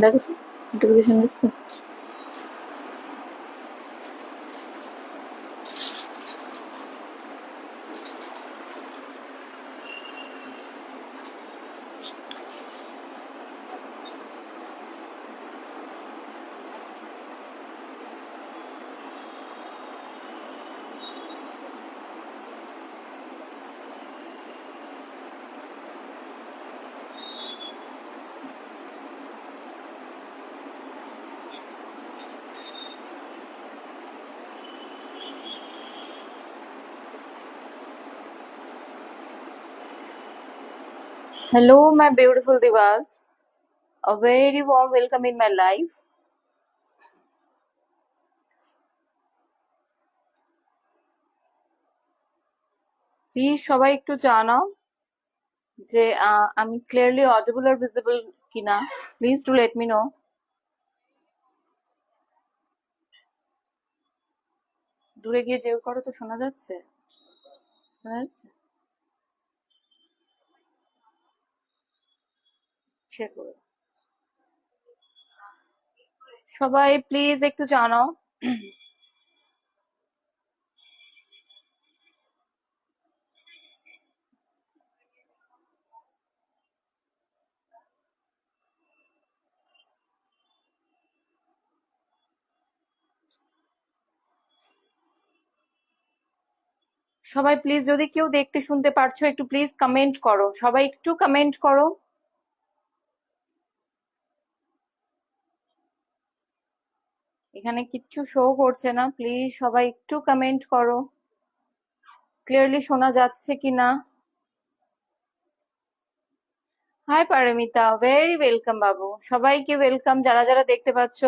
দেখো নোটিফিকেশন দিচ্ছে। Hello, my beautiful divas. A very warm welcome in my life. Please সবাই একটু জানাও যে আমি ক্লিয়ারলি অডিবল আর ভিজিবল কিনা। Please do let me no. দূরে গিয়ে যে করো তো শোনা যাচ্ছে? শোনা যাচ্ছে? শেয়ার করো সবাই, প্লিজ একটু জানাও। সবাই প্লিজ, যদি কেউ দেখতে শুনতে পারছো একটু প্লিজ কমেন্ট করো। সবাই একটু কমেন্ট করো। এখানে কিচ্ছু শো করছে না, প্লিজ সবাই একটু কমেন্ট করো ক্লিয়ারলি শোনা যাচ্ছে কিনা। হাই পারমিতা, ভেরি ওয়েলকাম বাবু। সবাইকে ওয়েলকাম, যারা যারা দেখতে পাচ্ছ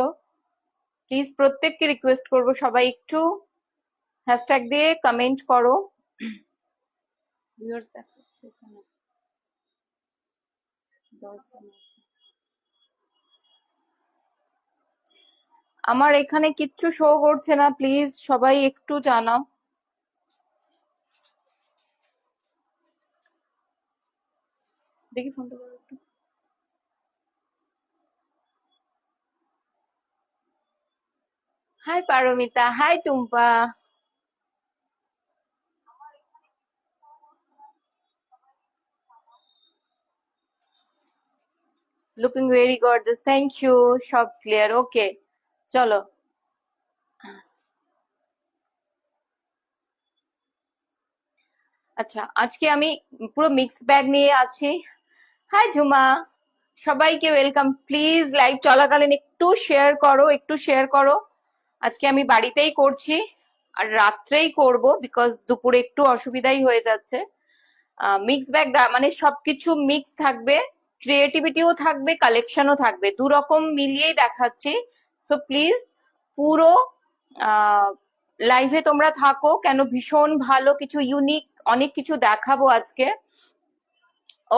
প্লিজ প্রত্যেককে রিকোয়েস্ট করব সবাই একটু হ্যাশট্যাগ দিয়ে কমেন্ট করো। ভিউয়ার্স দেখাচ্ছে এখানে 10 জন আছে। আমার এখানে কিচ্ছু শো করছে না, প্লিজ সবাই একটু জানাও। দেখি ফোনটা করো একটু। Hi Paromita, hi Tumpa. Looking very gorgeous, thank you. সব ক্লিয়ার, ওকে চলো। আচ্ছা, আজকে আমি পুরো মিক্স ব্যাগ নিয়ে আছি। হাই ঝুমা, সবাইকে ওয়েলকাম। প্লিজ লাইভ চলাকালীন একটু শেয়ার করো, একটু শেয়ার করো। আজকে আমি বাড়িতেই করছি আর রাত্রেই করব, বিকজ দুপুরে একটু অসুবিধাই হয়ে যাচ্ছে। মিক্স ব্যাগ মানে সবকিছু মিক্স থাকবে, ক্রিয়েটিভিটিও থাকবে, কালেকশনও থাকবে, দু রকম মিলিয়েই দেখাচ্ছি। সো প্লিজ পুরো লাইভে তোমরা থাকো, কেন ভীষণ ভালো কিছু ইউনিক অনেক কিছু দেখাবো আজকে।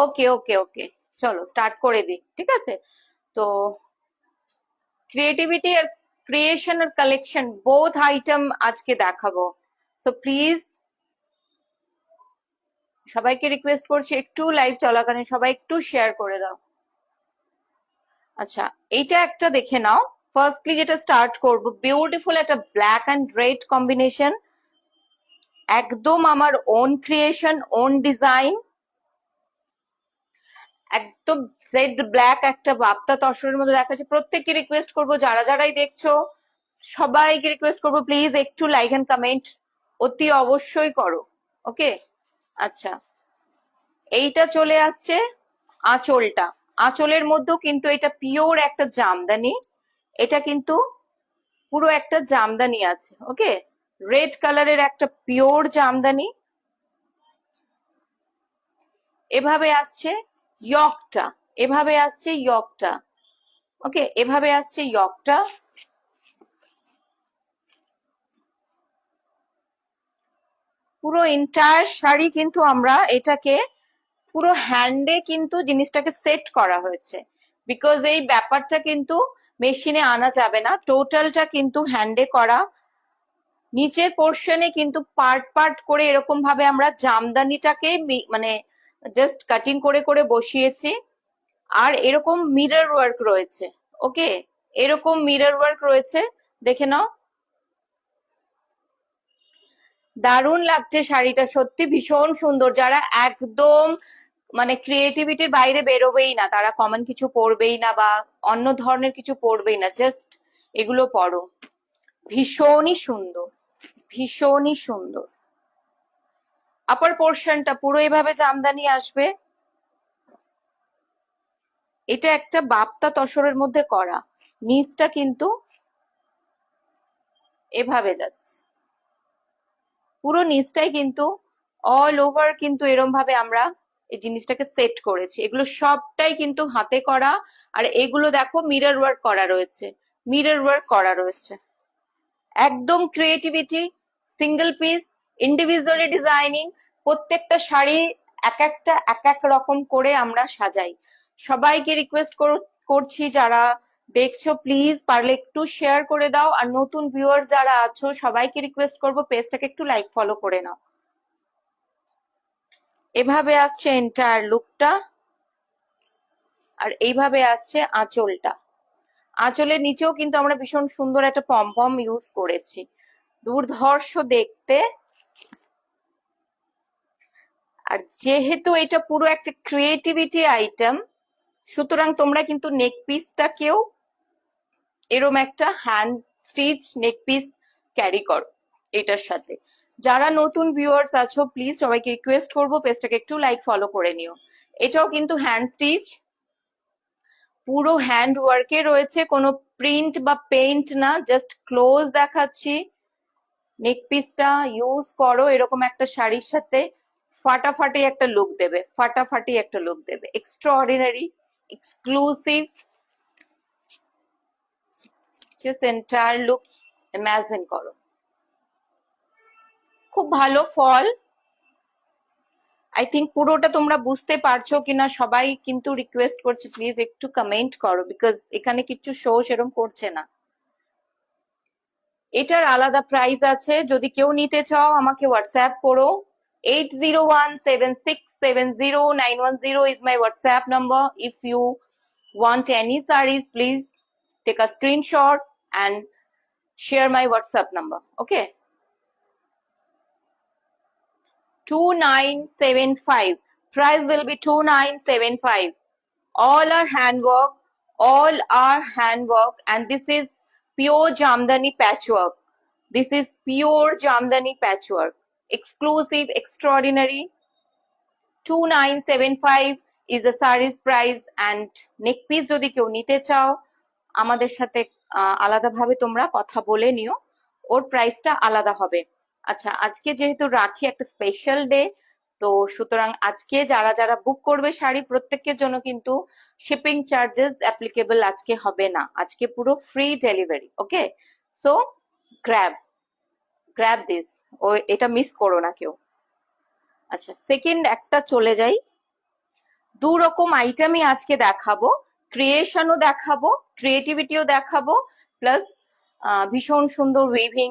ওকে ওকে ওকে, চলো স্টার্ট করে দিই, ঠিক আছে? তো ক্রিয়েটিভিটি আর ক্রিয়েশন আর কালেকশন বোথ আইটেম আজকে দেখাবো। সো প্লিজ সবাইকে রিকোয়েস্ট করছি একটু লাইভ চলাকালীন সবাই একটু শেয়ার করে দাও। আচ্ছা, এইটা একটা দেখে নাও। ফার্স্টলি যেটা স্টার্ট করব, বিউটিফুল একটা ব্ল্যাক অ্যান্ড রেড কম্বিনেশন, একদম আমার ওন ক্রিয়েশন, ওন ডিজাইন, একদম জেড ব্ল্যাক একটা বাপ্তা তসরের মধ্যে দেখাচ্ছে। প্রত্যেককে রিকোয়েস্ট করব যারা যারাই দেখছো সবাইকে রিকোয়েস্ট করব প্লিজ একটু লাইক এন্ড কমেন্ট অতি অবশ্যই করো। ওকে, আচ্ছা এইটা চলে আসছে আঁচলটা। আঁচলের মধ্যেও কিন্তু এটা পিওর একটা জামদানি, এটা কিন্তু পুরো একটা জামদানি আছে। ওকে, রেড কালারের একটা পিওর জামদানি। এভাবে আসছে ইয়কটা, এভাবে আসছে ইয়কটা। ওকে, এভাবে আসছে ইয়কটা। পুরো এন্টায়ার শাড়ি কিন্তু আমরা এটাকে পুরো হ্যান্ডে কিন্তু জিনিসটাকে সেট করা হয়েছে, বিকজ এই ব্যাপারটা কিন্তু মেশিনে আনা যাবে না, টোটালটা কিন্তু হ্যান্ডে করা। নিচের পোর্শনে কিন্তু পার্ট পার্ট করে এরকম ভাবে আমরা জামদানিটাকে মানে জাস্ট কাটিং করে করে বসিয়েছি। আর এরকম মিরর ওয়ার্ক রয়েছে, ওকে, এরকম মিরর ওয়ার্ক রয়েছে, দেখে নাও। দারুণ লাগছে শাড়িটা, সত্যি ভীষণ সুন্দর। যারা একদম মানে ক্রিয়েটিভিটির বাইরে বেরোবেই না, তারা কমন কিছু পরবেই না বা অন্য ধরনের কিছু পরবেই না, জাস্ট এগুলো পরো। ভীষণই সুন্দর, ভীষণই সুন্দর। আপার পোর্শনটা পুরো এভাবে জামদানি আসবে। এটা একটা বাপ্তা তসরের মধ্যে করা, নিচটা কিন্তু এভাবে যাচ্ছে, পুরো নিচটাই কিন্তু অল ওভার কিন্তু এরম ভাবে আমরা এই জিনিসটাকে সেট করেছি। এগুলো সবটাই কিন্তু হাতে করা, আর এগুলো দেখো মিরর ওয়ার্ক করা রয়েছে, মিরর ওয়ার্ক করা রয়েছে। একদম creativity, single piece, individually designing. প্রত্যেকটা শাড়ি এক একটা এক এক রকম করে আমরা সাজাই। সবাইকে রিকোয়েস্ট করছি, যারা দেখছো প্লিজ পারলে একটু শেয়ার করে দাও, আর নতুন ভিউয়ার্স যারা আছো সবাইকে রিকোয়েস্ট করবো পেজটাকে একটু লাইক ফলো করে নাও। এভাবে আসছে এন্টায়ার লুকটা, আর এইভাবে আসছে আঁচলটা। আঁচলের নিচেও কিন্তু আমরা ভীষণ সুন্দর একটা পমপম ইউজ করেছি, দুর্ধর্ষ দেখতে। আর যেহেতু এটা পুরো একটা ক্রিয়েটিভিটি আইটেম, সুতরাং তোমরা কিন্তু নেক পিসটাকেও এরম একটা হ্যান্ড স্টিচ নেক পিস ক্যারি করো এটার সাথে। যারা নতুন ভিউয়ার্স আছো প্লিজ সবাইকে রিকোয়েস্ট করবো পেজটাকে একটু লাইক ফলো করে নিও। এটাও কিন্তু হ্যান্ড স্টিচ, পুরো হ্যান্ড ওয়ার্কে রয়েছে, কোনো প্রিন্ট বা পেইন্ট না, জাস্ট ক্লোজ দেখাচ্ছি। নেক পিসটা ইউজ করো এরকম একটা শাড়ির সাথে, ফাটাফাটি একটা লুক দেবে, ফাটাফাটি একটা লুক দেবে, extraordinary, exclusive. Just entire look imagine করো, খুব ভালো ফল। আই থিঙ্ক পুরোটা তোমরা বুঝতে পারছো কিনা সবাই কিন্তু রিকোয়েস্ট করছে প্লিজ একটু কমেন্ট করো, বিকজ এখানে কিছু শো সেরকম করছে না। এটার আলাদা প্রাইস আছে, যদি কেউ নিতে চাও আমাকে হোয়াটসঅ্যাপ করো। 8017670910 is my WhatsApp number. If you want any sarees, please take a screenshot and share my WhatsApp number. Okay. 2975. Price will be 2975. All are handwork. All are handwork, and this is pure Jamdani patchwork. This is pure Jamdani patchwork. Exclusive, extraordinary. 2975 is the saree's price, and neck piece যদি কেউ নিতে চাও আমাদের সাথে আলাদাভাবে তোমরা কথা বলে নিও, ওর প্রাইসটা আলাদা হবে। আচ্ছা, আজকে যেহেতু রাখি একটা স্পেশাল ডে, তো সুতরাং আজকে যারা যারা বুক করবে শাড়ি প্রত্যেকের জন্য কিন্তু শিপিং চার্জেস অ্যাপ্লিকেবল আজকে হবে না, আজকে পুরো free delivery. Okay, so grab this, ও এটা মিস করো না কেউ। আচ্ছা, সেকেন্ড একটা চলে যাই। দু রকম আইটেমই আজকে দেখাবো, ক্রিয়েশনও দেখাবো, ক্রিয়েটিভিটিও দেখাবো, প্লাস ভীষণ সুন্দর উইভিং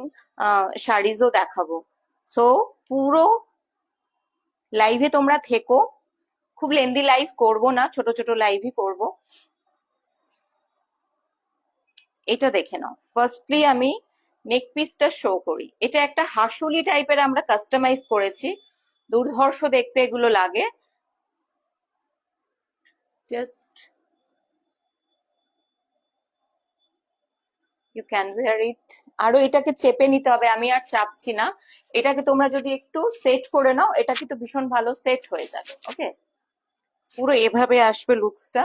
শাড়িজও দেখাবো। সো পুরো লাইভে তোমরা থেকো, খুব লেন্দি লাইভ করব না, ছোট ছোট লাইভই করব। এটা দেখে নাও। ফার্স্টলি আমি নেক পিসটা শো করি। এটা একটা হাসুলি টাইপের আমরা কাস্টমাইজ করেছি, দুর্ধর্ষ দেখতে এগুলো লাগে। জাস্ট ইউ ক্যান ওয়্যার ইট। আরো এটাকে চেপে নিতে হবে, আমি আর চাপছি না। এটাকে তোমরা যদি একটু সেট করে নাও, এটা কিন্তু ভীষণ ভালো সেট হয়ে যাবে। ওকে, পুরো এভাবে আসবে লুকসটা।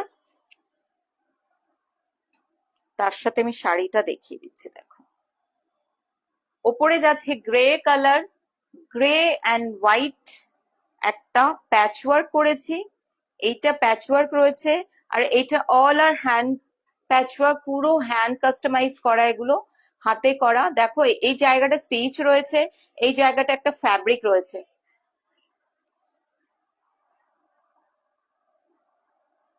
তার সাথে আমি শাড়িটা দেখিয়ে দিচ্ছি, দেখো। ওপরে যাচ্ছে grey colour, grey and white একটা প্যাচওয়ার্ক করেছি, এইটা প্যাচওয়ার্ক রয়েছে, আর এটা অল আর হ্যান্ড প্যাচওয়ার্ক, পুরো হ্যান্ড কাস্টমাইজ করা, এগুলো হাতে করা। দেখো এই জায়গাটা স্টিচ রয়েছে, এই জায়গাটা একটা ফ্যাব্রিক রয়েছে।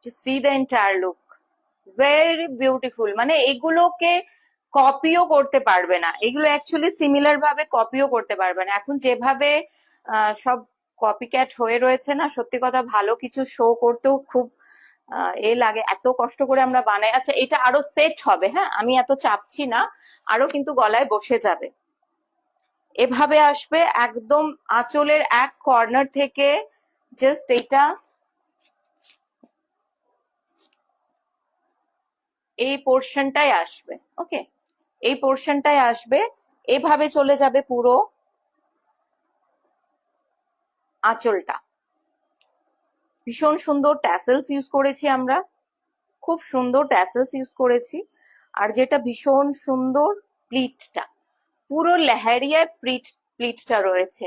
Just see the entire look. Very beautiful. মানে এগুলোকে কপিও করতে পারবে না, এগুলো অ্যাকচুয়ালি সিমিলার ভাবে কপিও করতে পারবে না। এখন যেভাবে সব কপিক্যাট হয়ে রয়েছে না, সত্যি কথা ভালো কিছু শো করতেও খুব এ লাগে, এত কষ্ট করে আমরা বানাই। আচ্ছা, এটা আরো সেট হবে, হ্যাঁ আমি এত চাপছি না, আরো কিন্তু গলায় বসে যাবে। এভাবে আসবে একদম আঁচলের এক কর্নার থেকে, জাস্ট এইটা এই পোর্শনটাই আসবে। ওকে, এই পোর্শনটাই আসবে, এভাবে চলে যাবে পুরো আঁচলটা। ভীষণ সুন্দর ট্যাসেলস ইউজ করেছি আমরা, খুব সুন্দর ট্যাসেলস ইউজ করেছি। আর যেটা ভীষণ সুন্দর, প্লিটটা পুরো লেহেরিয়ায় প্লিটটা রয়েছে।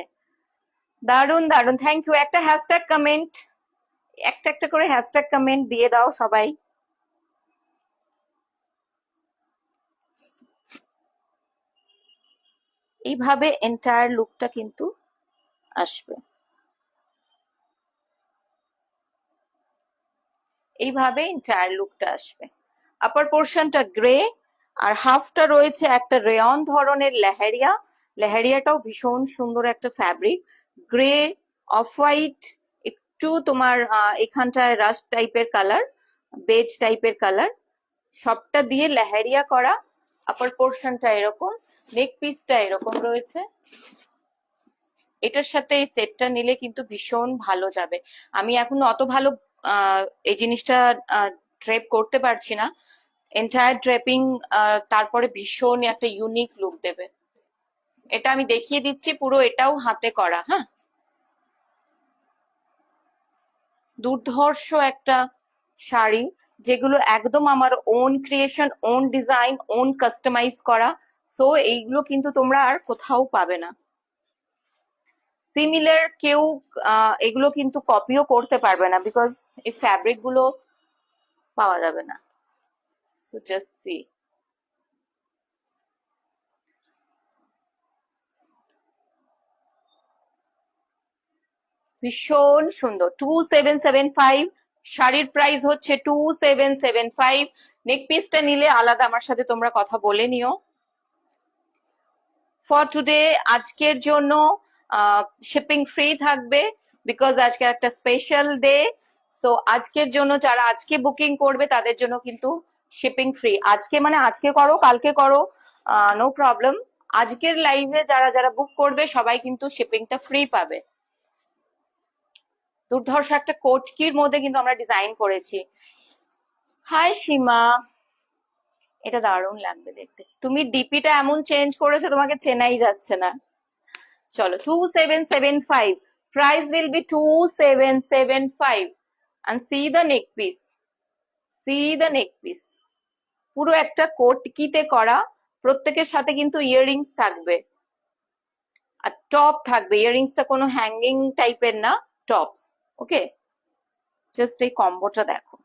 দারুন দারুন, থ্যাংক ইউ। একটা হ্যাশট্যাগ কমেন্ট, একটা একটা করে হ্যাশট্যাগ কমেন্ট দিয়ে দাও সবাই। এইভাবে এন্টায়ার লুকটা কিন্তু আসবে, এইভাবে এন্টায়ার লুকটা আসবে। আপার পোর্শনটা গ্রে, আর হাফটা রয়েছে একটা রেয়ন ধরনের লেহেরিয়া। লেহেরিয়াটাও ভীষণ সুন্দর একটা ফ্যাব্রিক, গ্রে অফ হোয়াইট, একটু তোমার এখানটায় রাস্ট টাইপের কালার, বেজ টাইপের কালার, সবটা দিয়ে লেহেরিয়া করা। আপার পোর্শনটা এরকম, নেক পিসটা এরকম রয়েছে। এটার সাথে এই সেটটা নিলে কিন্তু ভীষণ ভালো যাবে। আমি এখন অত ভালো এই জিনিসটা ড্রেপ করতে পারছি না, এন্টায়ার ড্রেপিং তারপরে ভীষণ একটা ইউনিক লুক দেবে। এটা আমি দেখিয়ে দিচ্ছি, পুরো এটাও হাতে করা। হ্যাঁ, দুর্ধর্ষ একটা শাড়ি, যেগুলো একদম আমার own creation, own design, own customise করা। তো এইগুলো কিন্তু তোমরা আর কোথাও পাবে না, সিমিলার কেউ এগুলো কিন্তু কপিও করতে পারবে না, বিকজ এই ফ্যাব্রিক গুলো পাওয়া যাবে না। সো জাস্ট সি, ভীষণ সুন্দর। 2775, শাড়ির প্রাইস হচ্ছে 2775। নেক পিসটা নিলে আলাদা আমার সাথে তোমরা কথা বলে নিও। ফর টুডে, আজকের জন্য শিপিং ফ্রি থাকবে, বিকজ আজকে একটা স্পেশাল ডে। তো আজকের জন্য যারা আজকে বুকিং করবে তাদের জন্য কিন্তু শিপিং ফ্রি। আজকে মানে আজকে করো, কালকে করো, নো প্রবলেম। আজকের লাইভে যারা যারা বুক করবে সবাই কিন্তু শিপিংটা ফ্রি পাবে। দুর্ধর্ষ একটা কোটকির মধ্যে কিন্তু আমরা ডিজাইন করেছি। হাই সীমা, এটা দারুণ লাগবে দেখতে। তুমি ডিপিটা এমন চেঞ্জ করেছো তোমাকে চেনাই যাচ্ছে না। চলো, 2775, price will be 2775, and see the neck piece, see the neck piece, পুরো একটা কোটকিতে করা, প্রত্যেকের সাথে কিন্তু ইয়াররিংস থাকবে, আর টপ থাকবে। ইয়াররিংসটা কোনো হ্যাঙ্গিং টাইপের না, টপস। ওকে, জাস্ট এই কম্বোটা দেখো।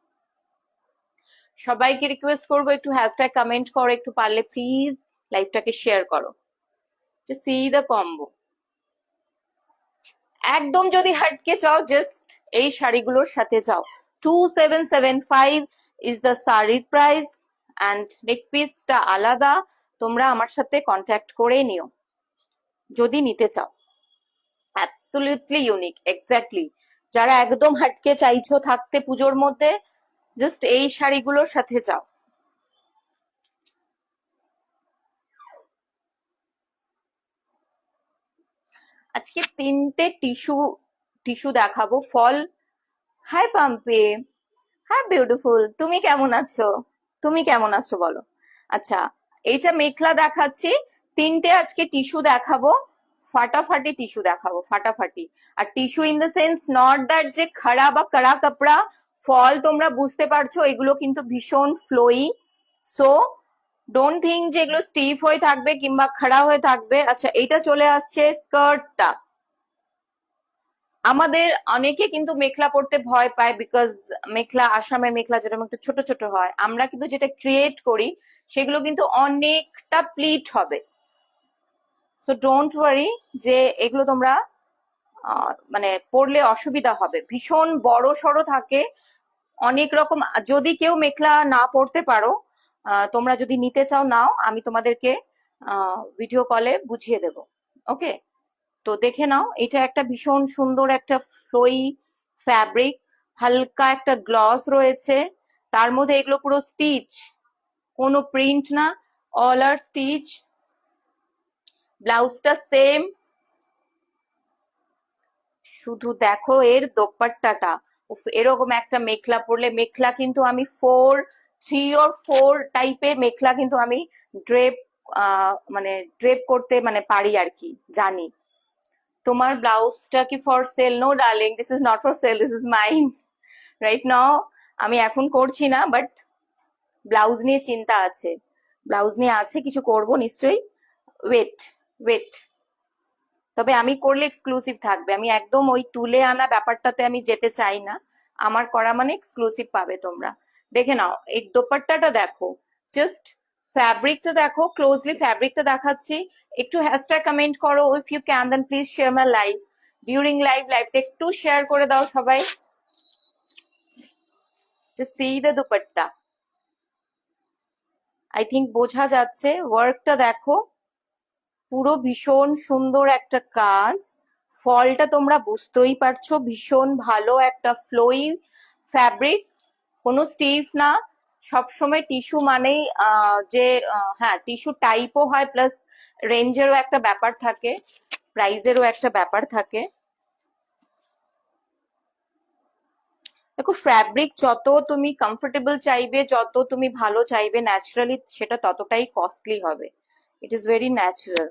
সবাইকে রিকোয়েস্ট করবো একটু হ্যাশট্যাগ কমেন্ট করো, একটু পারলে প্লিজ লাইভটাকে শেয়ার করো। সি দ্য কম্বো, একদম যদি হাটকে চাও জাস্ট এই শাড়িগুলোর সাথে যাও। 2775 ইজ দ্য শাড়ির প্রাইস, অ্যান্ড নেক পিসটা আলাদা। তোমরা আমার সাথে কন্ট্যাক্ট করে নিও যদি নিতে চাও। Absolutely unique, exactly. যারা একদম হাটকে চাইছো থাকতে পুজোর মধ্যে, জাস্ট এই শাড়িগুলোর সাথে যাও। আজকে তিনটে টিস্যু দেখাবো ফল। হাই পাম্পে, হ্যাঁ বিউটিফুল, তুমি কেমন আছো? তুমি কেমন আছো বলো। আচ্ছা, এইটা মেখলা দেখাচ্ছি, তিনটে আজকে টিস্যু দেখাবো, ফাটাফাটি টিস্যু দেখাবো, ফাটাফাটি। আর tissue in the sense not that যে খাড়া বা কড়া কাপড়া, ফল তোমরা বুঝতে পারছো এগুলো কিন্তু ভীষণ ফ্লোই। সো ডোন্ট থিঙ্ক যে এগুলো স্টিফ হয়ে থাকবে কিংবা খাড়া হয়ে থাকবে। আচ্ছা, এইটা চলে আসছে স্কার্টটা। আমাদের অনেকে কিন্তু মেখলা পড়তে ভয় পায়, বিকজ মেখলা, আসামের মেখলা যেরকম একটু ছোট ছোট হয়, আমরা কিন্তু যেটা ক্রিয়েট করি সেগুলো কিন্তু অনেকটা প্লিট হবে। সো ডোন্ট ওয়ারি যে এগুলো তোমরা মানে পড়লে অসুবিধা হবে, ভীষণ বড় সড়ো থাকে, অনেক রকম, যদি কেউ মেখলা না পড়তে পারো, তোমরা যদি নিতে চাও নাও, আমি তোমাদেরকে ভিডিও কলে বুঝিয়ে দেব। ওকে, তো দেখে নাও, এটা একটা ভীষণ সুন্দর একটা ফ্লোই ফ্যাব্রিক, হালকা একটা গ্লস রয়েছে, তার মধ্যে এগুলো পুরো স্টিচ, কোনো প্রিন্ট না, অল আর স্টিচ। ব্লাউজটা সেম, শুধু দেখো এর দোপাট্টাটা, এরকম একটা মেখলা পরলে, মেখলা কিন্তু আমি 3 or 4 টাইপের মেখলা কিন্তু আমি ড্রেপ মানে ড্রেপ করতে মানে পারি আর কি, জানি। তোমার ব্লাউজটা কি for sale? No darling, this is not for sale, this is mine right now. আমি এখন করছি না, বাট ব্লাউজ নিয়ে চিন্তা আছে, ব্লাউজ নিয়ে আছে, কিছু করব নিশ্চয়ই। ওয়েট ওয়েট, তবে আমি করলে এক্সক্লুসিভ থাকবে, আমি একদম ওই তুলে আনা ব্যাপারটাতে আমি যেতে চাই না, আমার করা মানে এক্সক্লুসিভ পাবে তোমরা। দেখে নাও এই দোপাট্টাটা দেখো, জাস্ট ফ্যাব্রিকটা দেখো, ক্লোজলি ফ্যাব্রিকটা দেখাচ্ছি। একটু হ্যাশট্যাগ কমেন্ট করো if you can, then please share my live, during লাইভটা একটু শেয়ার করে দাও সবাই। Just see the dupatta, I think বোঝা যাচ্ছে। ওয়ার্কটা দেখো, পুরো ভীষণ সুন্দর একটা কাজ, ফলটা তোমরা বুঝতেই পারছো, ভীষণ ভালো একটা ফ্লোই ফ্যাব্রিক, কোনো স্টিফ না। সবসময় টিস্যু মানেই যে হ্যাঁ টিস্যু টাইপও হয়, প্লাস রেঞ্জেরও একটা ব্যাপার থাকে, প্রাইজেরও একটা ব্যাপার থাকে। দেখো ফ্যাব্রিক যত তুমি কমফোর্টেবল চাইবে, যত তুমি ভালো চাইবে ন্যাচারালি, সেটা ততটাই কস্টলি হবে। It is very natural.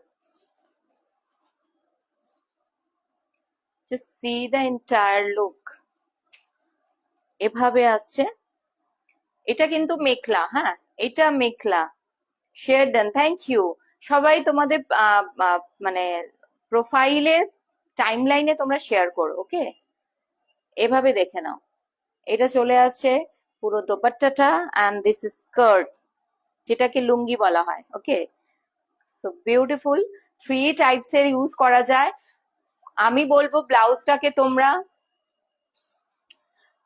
Just see the entire look, এভাবে আসছে। এটা কিন্তু মেখলা, হ্যাঁ এটা mekhela. Share then, thank you সবাই। তোমাদের মানে প্রোফাইলে, টাইম লাইনে তোমরা শেয়ার করো। ওকে, এভাবে দেখে নাও, এটা চলে আসছে পুরো দোপাট্টাটা, অ্যান্ড দিস ইজ স্কার্ট, যেটাকে লুঙ্গি বলা হয়। ওকে, সো বিউটিফুল। 3 টাইপস এর ইউজ করা যায়। আমি বলবো ব্লাউজটাকে তোমরা,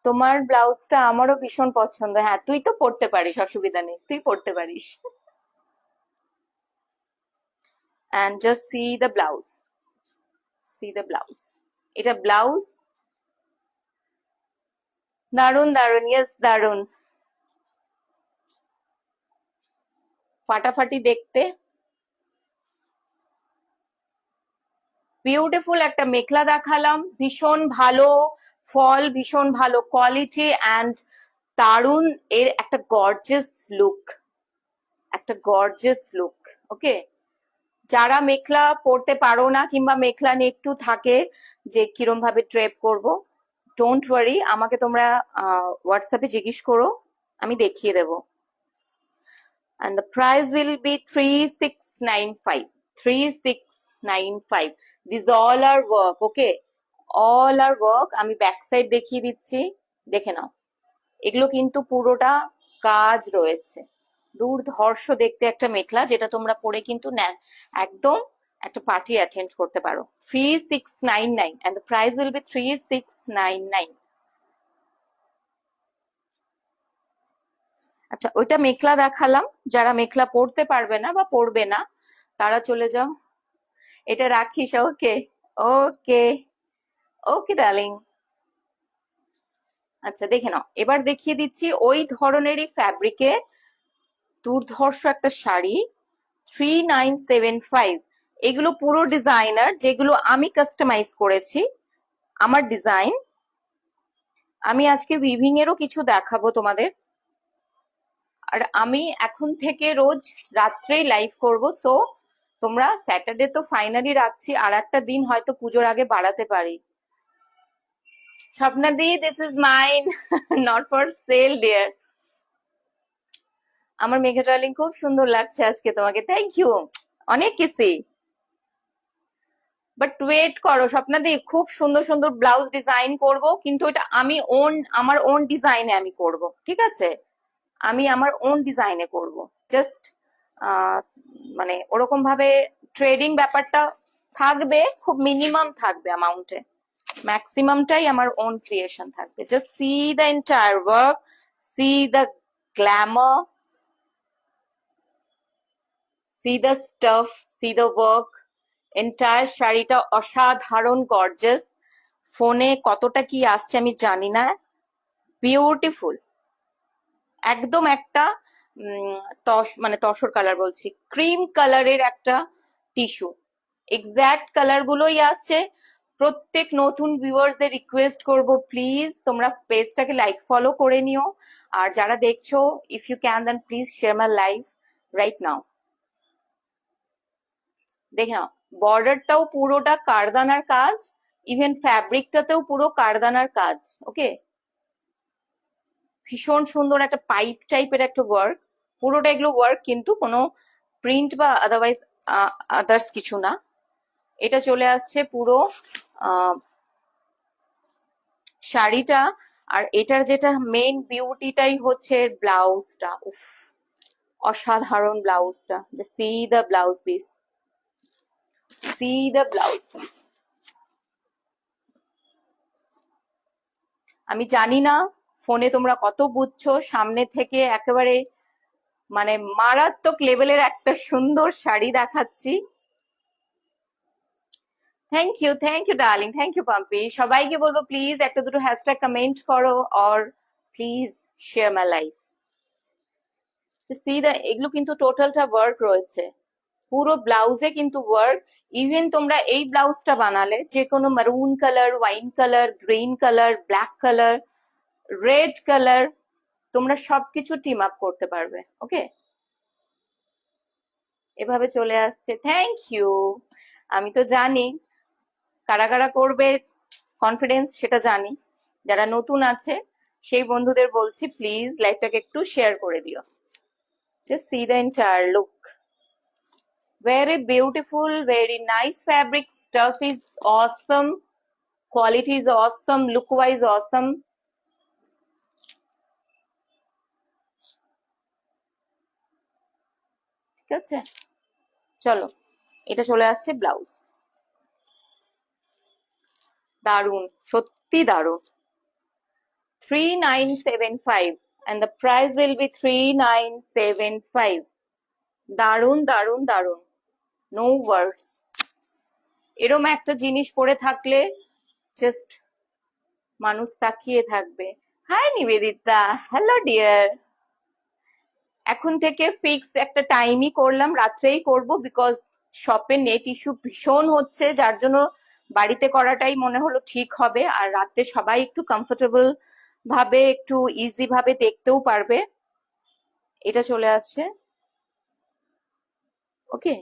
তোমার ব্লাউজটা আমারও ভীষণ পছন্দ। হ্যাঁ তুই তো পড়তে পারিস, অসুবিধা নেই, তুই পড়তে পারিস। and just see the blouse, see the blouse, এটা ব্লাউজ, দারুন দারুন, ইয়েস দারুন, ফাটাফাটি দেখতে, বিউটিফুল একটা মেখলা দেখালাম, ভীষণ ভালো ফল, ভীষণ ভালো কোয়ালিটি, অ্যান্ড দারুন এর একটা গর্জিয়াস লুক, একটা গর্জিয়াস লুক। ওকে, যারা মেখলা পরতে পারো না, কিংবা মেখলা নিয়ে একটু থাকে যে কিরম ভাবে ড্রেপ করব, ডোন্ট ওয়ারি, আমাকে তোমরা হোয়াটসঅ্যাপে জিজ্ঞেস করো, আমি দেখিয়ে দেবো। and the price will be 3695, 3695, these all are work. Okay, all are work, আমি ব্যাক সাইড দেখিয়ে দিচ্ছি, দেখে নাও, এগুলো কিন্তু পুরোটা কাজ রয়েছে, দুর্ধর্ষ দেখতে একটা মেখলা, যেটা তোমরা পরে কিন্তু একদম একটা পার্টি অ্যাটেন্ড করতে পারো। 3699 and the price will be 3699. আচ্ছা, ওইটা মেখলা দেখালাম, যারা মেখলা পরতে পারবে না বা পরবে না তারা চলে যাও। এটা রাখিস? ওকে ওকে ওকে ডার্লিং। আচ্ছা দেখে নাও, এবার দেখিয়ে দিচ্ছি ওই ধরনেরই ফ্যাব্রিকে দুর্ধর্ষ একটা শাড়ি, 3975। এগুলো পুরো ডিজাইনার, যেগুলো আমি কাস্টমাইজ করেছি, আমার ডিজাইন। আমি আজকে উইভিং এরও কিছু দেখাবো তোমাদের, আর আমি এখন থেকে রোজ রাত্রেই লাইভ করব। সো তোমরা, স্যাটারডে তো ফাইনালি রাখছি, আর একটা দিন হয়তো পুজোর আগে বাড়াতে পারি। স্বপ্নাদি, this is mine, not for sale dear. আমার মেঘা ডার্লিং, খুব সুন্দর লাগছে আজকে তোমাকে, থ্যাংক ইউ, অনেক কিছু। বাট ওয়েট করো স্বপ্নাদি, খুব সুন্দর সুন্দর ব্লাউজ ডিজাইন করব, কিন্তু এটা আমি আমার ওন ডিজাইনে আমি করব, ঠিক আছে? আমি আমার ওন ডিজাইনে করব, জাস্ট মানে ওরকম ভাবে ট্রেডিং ব্যাপারটা থাকবে, খুব মিনিমাম থাকবে অ্যামাউন্টে। ম্যাক্সিমামটাই আমার ওন ক্রিয়েশন থাকবে। Just see the entire work, C the Glamour, C the staff, C the work. Entire শাড়িটা অসাধারণ গর্জাস। ফোনে কতটা কি আসছে আমি জানি না, বিউটিফুল। একদম একটা মানে তসর কালার বলছি, ক্রিম কালারের একটা টিস্যু, এক্সাক্ট কালার গুলোই আসছে। প্রত্যেক নতুন ভিউয়ার্সদের রিকোয়েস্ট করব, প্লিজ তোমরা পেজটাকে লাইক ফলো করে নিও। আর যারা দেখছো, if you can then please share my live right now. দেখে নাও, বর্ডারটাও পুরোটা কারদানার কাজ, ইভেন ফ্যাব্রিকটাতেও পুরো কারদানার কাজ। ওকে, ভীষণ সুন্দর একটা পাইপ টাইপের একটা ওয়ার্ক, পুরোটা এগুলো ওয়ার্ক, কিন্তু কোনো প্রিন্ট বা আদারওয়াইজ আদার্স কিছু না। এটা চলে আসছে পুরো শাড়িটা। আর এটার যেটা মেইন বিউটিটাই হচ্ছে ব্লাউজটা। উফ, অসাধারণ ব্লাউজটা। C the blouse piece, C the blouse piece. আমি জানি না ফোনে তোমরা কত বুঝছো, সামনে থেকে একেবারে মানে মারাত্মক লেভেলের একটা সুন্দর শাড়ি দেখাচ্ছি। Thank you darling, thank you Pampi. সবাইকে বলবো প্লিজ একটা দুটো হ্যাশট্যাগ কমেন্ট করো, or please share my life. See দা, এগুলো কিন্তু টোটালটা ওয়ার্ক রয়েছে, পুরো ব্লাউজে কিন্তু ওয়ার্ক। ইভেন তোমরা এই ব্লাউজটা বানালে যে কোনো মারুন colour, wine colour, green colour, black colour, red colour, তোমরা সবকিছু টিম আপ করতে পারবে। ওকে, এভাবে চলে আসছে। Thank you. আমি তো জানি কারা কারা করবে, কনফিডেন্স সেটা জানি। যারা নতুন আছে সেই বন্ধুদের বলছি, প্লিজ লাইভটাকে একটু শেয়ার করে দিও। Just see the entire look, very beautiful, very nice fabric, stuff is awesome, quality is awesome, look wise awesome. ঠিক আছে, চলো এটা চলে আসছে ব্লাউজ। দারুন, সত্যি দারুন। 3975 and the price will be 3975. দারুন দারুন দারুন, নো ওয়ার্ডস। এরম একটা জিনিস পরে থাকলে জাস্ট মানুষ তাকিয়ে থাকবে। Hi Nivedita, hello dear. এখন থেকে ফিক্স একটা টাইমই করলাম, রাত্রেই করব, বিকজ শপে নেট ইস্যু ভীষণ হচ্ছে, যার জন্য বাড়িতে করাটাই মনে হলো ঠিক হবে। আর রাতে সবাই একটু কমফোর্টেবল ভাবে, একটু ইজি ভাবে দেখতেও পারবে। এটা চলে আসছে। ওকে,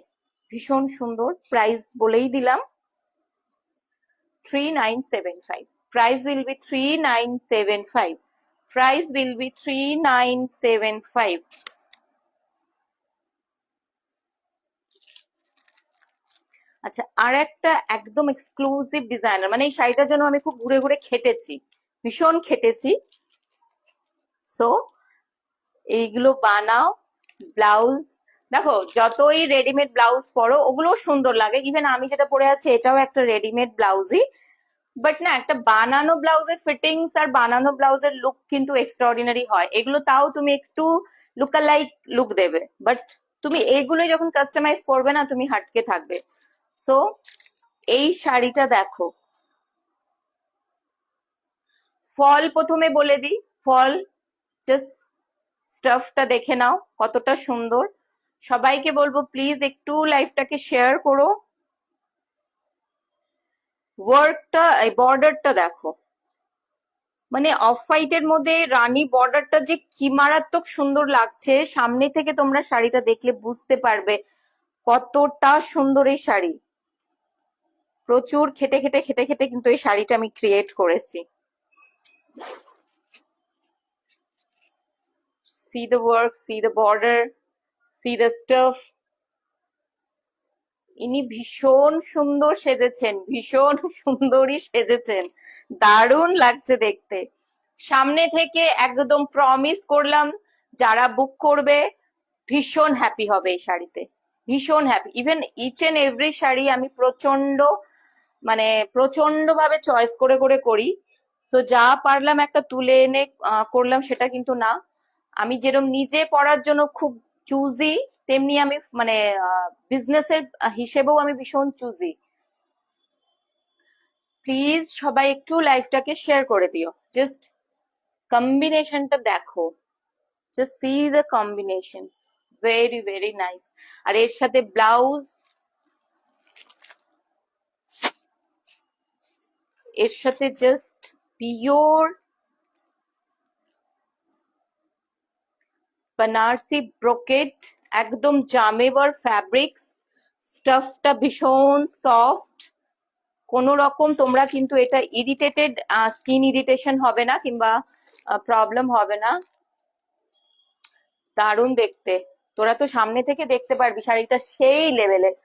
ভীষণ সুন্দর। প্রাইস বলেই দিলাম 3975. Price will be 3975. Price will be 3975. আচ্ছা, আর একটা একদম এক্সক্লুসিভ ডিজাইনার, মানে এই শাড়িটার জন্য আমি খুব ঘুরে ঘুরে খেটেছি, ভীষণ খেটেছি। সো এইগুলো বানাও। ব্লাউজ দেখো, যতই রেডিমেড ব্লাউজ পরো ওগুলো সুন্দর লাগে। ইভেন আমি যেটা পরে আছি এটাও একটা রেডিমেড ব্লাউজই, বাট না, একটা বানানো ব্লাউজের ফিটিংস আর বানানো ব্লাউজের লুক কিন্তু এক্সট্রাঅর্ডিনারি হয়। এগুলো তাও তুমি একটু লুকালাইক লুক দেবে, বাট তুমি এগুলো যখন কাস্টমাইজ করবে না, তুমি হাটকে থাকবে। সো এই শাড়িটা দেখো, ফল প্রথমে বলে দিই, ফল জাস্ট স্টাফটা দেখে নাও কতটা সুন্দর। সবাইকে বলবো প্লিজ একটু লাইভটাকে শেয়ার করো। ওয়ার্কটা, এই বর্ডারটা দেখো, মানে অফ হোয়াইটের মধ্যে রানী বর্ডারটা যে কি মারাত্মক সুন্দর লাগছে। সামনে থেকে তোমরা শাড়িটা দেখলে বুঝতে পারবে কতটা সুন্দর এই শাড়ি। প্রচুর খেটে খেটে খেটে খেটে কিন্তু এই শাড়িটা আমি ক্রিয়েট করেছি। See the work, see the border, see the stuff. ইনি ভীষণ সুন্দর সেজেছেন, ভীষণ সুন্দরী সেজেছেন, দারুণ লাগছে দেখতে। সামনে থেকে একদম প্রমিস করলাম, যারা বুক করবে ভীষণ হ্যাপি হবে এই শাড়িতে, ভীষণ happy. Even each and every sari আমি প্রচন্ড মানে প্রচন্ড ভাবে চয়েস করে করে করি, তো যা পারলাম একটা তুলে এনে করলাম সেটা কিন্তু না। আমি যেরকম নিজে পড়ার জন্য খুব চুজি, তেমনি আমি মানে বিজনেসের হিসেবেও আমি ভীষণ চুজি। প্লিজ সবাই একটু লাইভটাকে শেয়ার করে দিও, জাস্ট কম্বিনেশনটা দেখো, just see the combination, very very nice. আর এর সাথে ব্লাউজ, এর সাথে জাস্ট পিওর বানারসি ব্রোকেট, একদম জামেবার ফ্যাব্রিক্স, স্টাফটা ভীষণ সফট, কোনো রকম তোমরা কিন্তু এটা ইরিটেটেড, স্কিন ইরিটেশন হবে না কিংবা প্রবলেম হবে না। দারুণ দেখতে, তোরা তো সামনে থেকে দেখতে পারবি শাড়িটা সেই লেভেলের।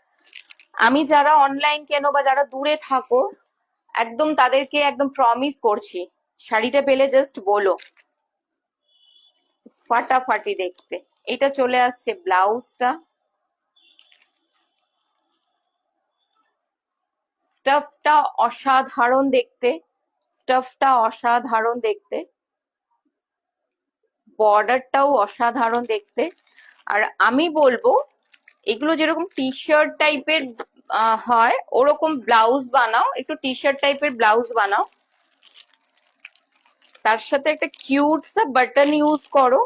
আমি যারা অনলাইন কেনো বা যারা দূরে থাকো, একদম তাদেরকে একদম প্রমিস করছি, শাড়িটা পেলে জাস্ট বলো, ফাটাফাটি দেখতে। এটা চলে আসছে ব্লাউজটা, স্টাফটা অসাধারণ দেখতে, স্টাফটা অসাধারণ দেখতে, বর্ডারটাও অসাধারণ দেখতে। আর আমি বলবো এগুলো যেরকম টি শার্ট টাইপের হয়, ওরকম ব্লাউজ বানাও, একটু টি শার্ট টাইপের ব্লাউজ বানাও, তার সাথে একটা কিউট সা বাটন ইউজ করো,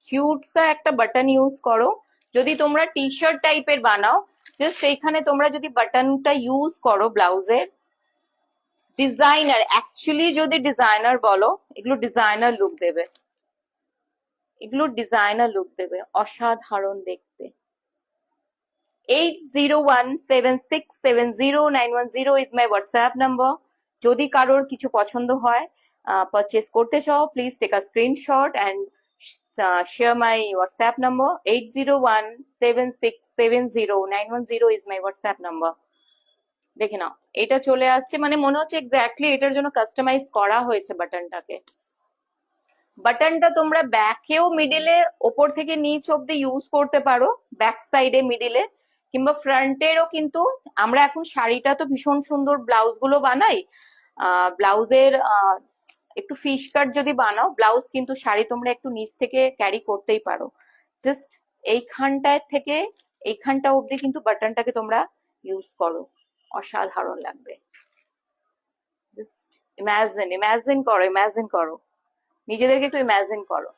কিউট সা একটা বাটন ইউজ করো। যদি তোমরা টি শার্ট টাইপের বানাও, জাস্ট এইখানে তোমরা যদি বাটনটা ইউজ করো ব্লাউজের, ডিজাইনার, অ্যাকচুয়ালি যদি ডিজাইনার বলো, এগুলো ডিজাইনার লুক দেবে, এগুলো ডিজাইনার লুক দেবে, অসাধারণ দেখতে। 8017670910 is my WhatsApp number. যদি কারোর কিছু পছন্দ হয়, পারচেস করতে চাও, please take a screenshot and share my WhatsApp number. 8017670910 is my WhatsApp number. দেখে নাও, এটা চলে আসছে, মানে মনে হচ্ছে এক্স্যাক্টলি এটার জন্য কাস্টমাইজ করা হয়েছে বাটনটাকে। বাটনটা তোমরা ব্যাকেও মিডিলে ওপর থেকে নিচ অব্দি ইউজ করতে পারো, ব্যাক সাইডে মিডিলে, কিংবা ফ্রন্টেরও। কিন্তু আমরা এখন শাড়িটা তো ভীষণ সুন্দর ব্লাউজ গুলো বানাই, ব্লাউজের একটু ফিশ কাট যদি বানাও ব্লাউজ, কিন্তু শাড়ি তোমরা একটু নিচ থেকে ক্যারি করতেই পারো। জাস্ট এইখানটায় থেকে এইখানটা অব্দি কিন্তু বাটনটাকে তোমরা ইউজ করো, অসাধারণ লাগবে। জাস্ট ইমাজিন, ইমাজিন করো, ইমাজিন করো, নিজেদেরকে একটু ইমাজিন করো।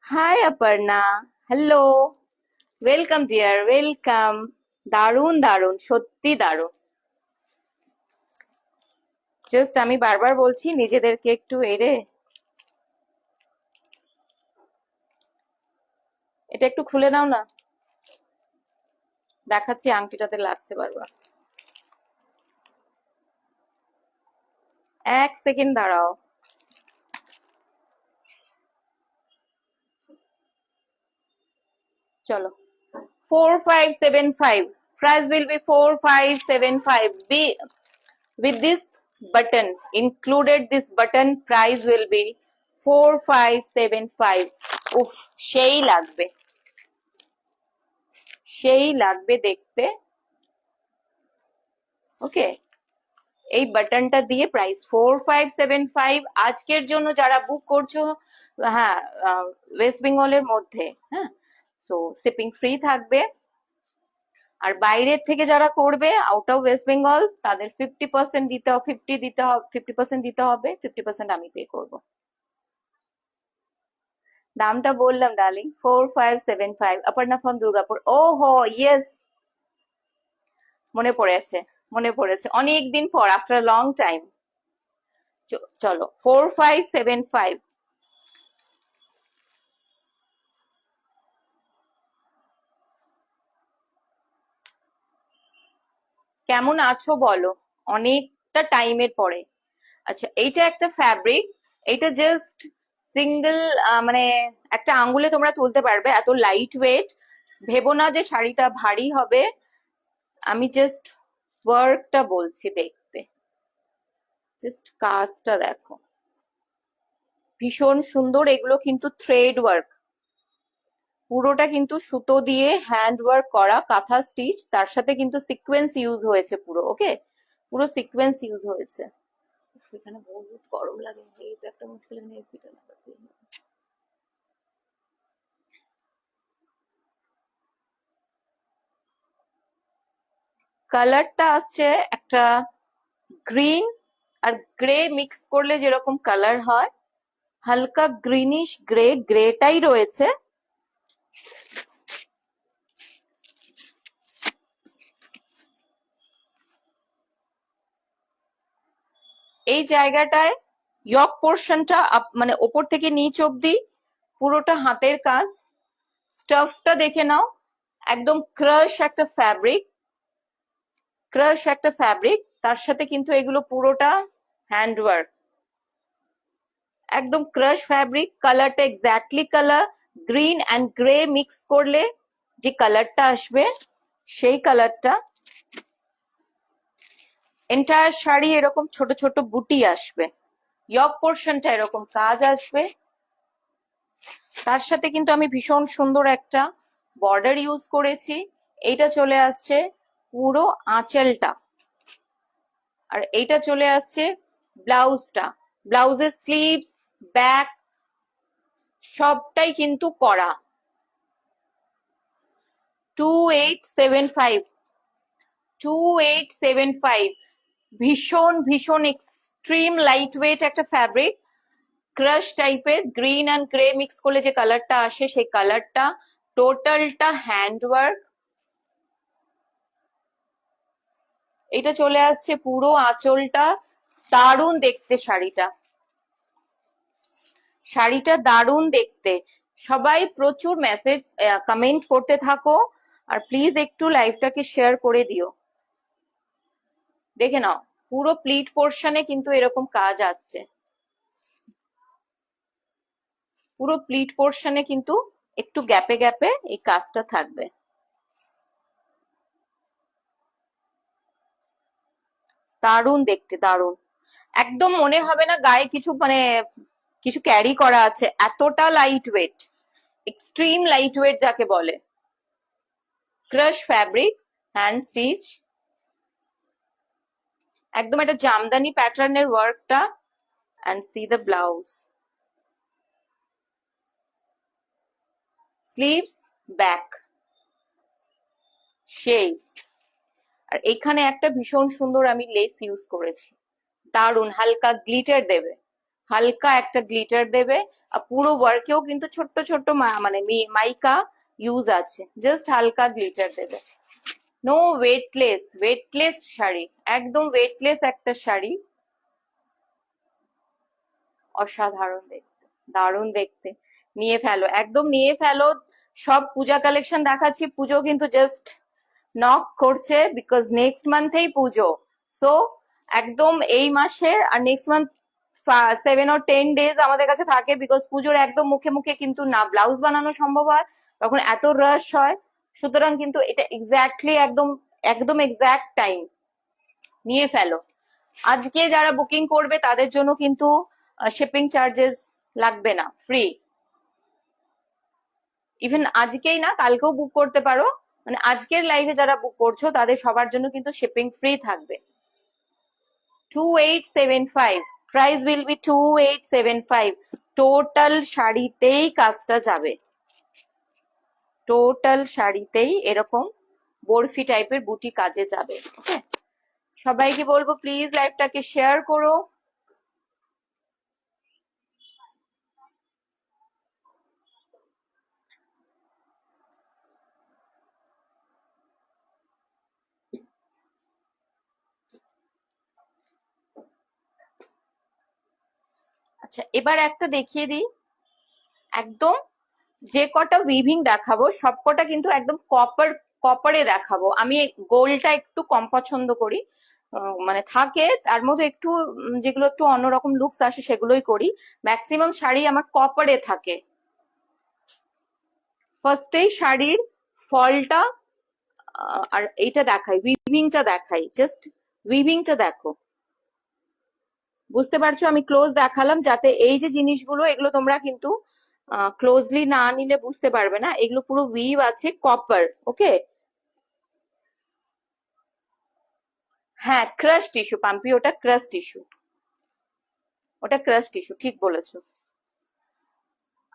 Hi Aparna, hello, welcome dear, welcome. দারুণ দারুণ, সত্যি দারুণ। জাস্ট আমি বারবার বলছি নিজেদেরকে একটু এরে, এটা একটু খুলে নাও না, দেখাচ্ছি আংটিটাতে লাগছে বারবার। এক সেকেন্ড দাঁড়াও। চলো, 4575, price will be 4575. With this button included, this button price will be 4575. উফ, সেই লাগবে, সেই লাগবে দেখতে। ওকে, এই বাটনটা দিয়ে প্রাইস 4575 আজকের জন্য যারা বুক করছো। হ্যাঁ, ওয়েস্ট বেঙ্গলের মধ্যে, হ্যাঁ, সো শিপিং ফ্রি থাকবে। আর বাইরের থেকে যারা করবে, আউট অফ ওয়েস্ট বেঙ্গল, তাদের 50% দিতে হবে, 50% দিতে হবে, 50% আমি পে করবো। দামটা বললাম ডার্লিং, 4575, অপর্ণা ফ্রম দুর্গাপুর। ও হো, ইয়েস, মনে পড়েছে, মনে পড়েছে, অনেকদিন পর, আফটার লং টাইম। চলো, 4575। কেমন আছো বলো, অনেকটা টাইমের পরে। আচ্ছা, এইটা একটা ফ্যাব্রিক, এটা জাস্ট সিঙ্গেল, মানে একটা আঙ্গুলে তোমরা তুলতে পারবে, এত লাইট ওয়েট। ভেবো না যে শাড়িটা ভারী হবে, আমি জাস্ট ওয়ার্কটা বলছি দেখতে, জাস্ট কাজটা দেখো, ভীষণ সুন্দর। এগুলো কিন্তু থ্রেড ওয়ার্ক, পুরোটা কিন্তু সুতো দিয়ে হ্যান্ড ওয়ার্ক করা কাঁথা স্টিচ, তার সাথে কিন্তু সিকোয়েন্স ইউজ হয়েছে পুরো। ওকে, পুরো সিকোয়েন্স ইউজ হয়েছে। এখানে বহুত গরম লাগে, এই তো একটা মুশকিল, এখানে এসিটা লাগাতে হবে। কালারটা আসছে একটা গ্রিন আর গ্রে মিক্স করলে যেরকম কালার হয়, হালকা গ্রিনিশ গ্রে, গ্রেটাই রয়েছে। এই জায়গাটায় ইয়ক পোর্শনটা মানে ওপর থেকে নিচ অব্দি পুরোটা হাতের কাজ। স্টাফটা দেখে নাও, একদম ক্রাশ একটা ফ্যাব্রিক, ক্রাশ একটা ফ্যাব্রিক, তার সাথে কিন্তু এগুলো পুরোটা হ্যান্ড ওয়ার্ক, একদম ক্রাশ ফ্যাব্রিক। কালারটা exactly colour green and grey mix করলে যে কালারটা আসবে সেই কালারটা। এন্টায়ার শাড়ি এরকম ছোট ছোট বুটি আসবে, ইয়ক পোর্শনটা এরকম কাজ আসবে, তার সাথে কিন্তু আমি ভীষণ সুন্দর একটা বর্ডার ইউজ করেছি। এইটা চলে আসছে পুরো আঁচলটা, আর এইটা চলে আসছে ব্লাউজটা। ব্লাউজের স্লিভস, ব্যাক সবটাই কিন্তু করা। 2875, 2875, ভীষণ ভীষণ এক্সট্রিম লাইট ওয়েট একটা ফ্যাব্রিক, ক্রাশ টাইপের, গ্রিন অ্যান্ড গ্রে মিক্স করলে যে কালারটা আসে সেই কালারটা, টোটালটা হ্যান্ড ওয়ার্ক। এটা চলে আসছে পুরো আঁচলটা, দারুণ দেখতে শাড়িটা, শাড়িটা দারুণ দেখতে। সবাই প্রচুর মেসেজ কমেন্ট করতে থাকো, আর প্লিজ একটু লাইভটাকে শেয়ার করে দিও। দেখে নাও পুরো প্লিট পোর্শনে কিন্তু এরকম কাজ আসছে, পুরো প্লিট পোর্শনে কিন্তু একটু গ্যাপে গ্যাপে এই কাজটা থাকবে। দারুণ দেখতে, দারুণ, একদম মনে হবে না গায়ে কিছু মানে কিছু ক্যারি করা আছে, এতটা light weight, extreme light weight যাকে বলে। ক্রাশ ফ্যাব্রিক, হ্যান্ড স্টিচ, একদম একটা জামদানি প্যাটার্নের ওয়ার্কটা। and see the blouse, sleeves, back, সেই। আর এখানে একটা ভীষণ সুন্দর আমি লেস ইউজ করেছি, দারুণ, হালকা গ্লিটার দেবে, হালকা একটা গ্লিটার দেবে। আর পুরো ওয়ার্কেও কিন্তু ছোট্ট ছোট্ট মানে মাইকা ইউজ আছে, জাস্ট হালকা গ্লিটার দেবে। নো ওয়েটলেস, ওয়েটলেস শাড়ি, একদম ওয়েটলেস একটা শাড়ি, অসাধারণ দেখতে, দারুণ দেখতে। নিয়ে ফেলো, একদম নিয়ে ফেলো। সব পূজা কালেকশন দেখাচ্ছি, পুজো কিন্তু জাস্ট নক করছে, বিকজ নেক্সট মান্থেই পুজো। সো একদম এই মাসের আর নেক্সট মান্থ 7 or 10 days আমাদের কাছে থাকে, বিকজ পুজোর একদম মুখে মুখে কিন্তু না ব্লাউজ বানানো সম্ভব হয়, তখন এত রাশ হয়। সুতরাং কিন্তু এটা এক্স্যাক্টলি একদম একদম এক্স্যাক্ট টাইম, নিয়ে ফেলো। আজকে যারা বুকিং করবে তাদের জন্য কিন্তু শিপিং চার্জেস লাগবে না, ফ্রি। ইভেন আজকেই না, কালকেও বুক করতে পারো, মানে আজকের লাইভে যারা বুক করছো তাদের সবার জন্য কিন্তু শিপিং ফ্রি থাকবে। 2875, প্রাইস উইল বি 2875। টোটাল শাড়িতেই কাজটা যাবে, টোটাল শাড়িতেই এরকম বরফি টাইপের বুটি কাজে যাবে। ওকে, সবাইকে বলবো প্লিজ লাইভটাকে শেয়ার করো। আচ্ছা, এবার একটা দেখিয়ে দিই, একদম যে কটা উইভিং দেখাবো সব কটা কিন্তু একদম কপারে দেখাবো। আমি গোল্ডটা একটু কম পছন্দ করি, মানে থাকে তার মধ্যে একটু যেগুলো একটু অন্যরকম লুকস আসে সেগুলোই করি। ম্যাক্সিমাম শাড়ি আমার কপারে থাকে। ফার্স্টেই শাড়ির ফলটা আর এইটা দেখাই, উইভিংটা দেখাই, জাস্ট উইভিংটা দেখো, বুঝতে পারছো? আমি ক্লোজ দেখালাম যাতে এই যে জিনিসগুলো এগুলো তোমরা কিন্তু ক্লোজলি না নিলে বুঝতে পারবে না। এগুলো পুরো উইভ আছে কপার। ওকে, হ্যাঁ ক্রাশ টিস্যু পাম্পি, ওটা ক্রাশ টিস্যু, ওটা ক্রাশ টিস্যু, ঠিক বলেছো।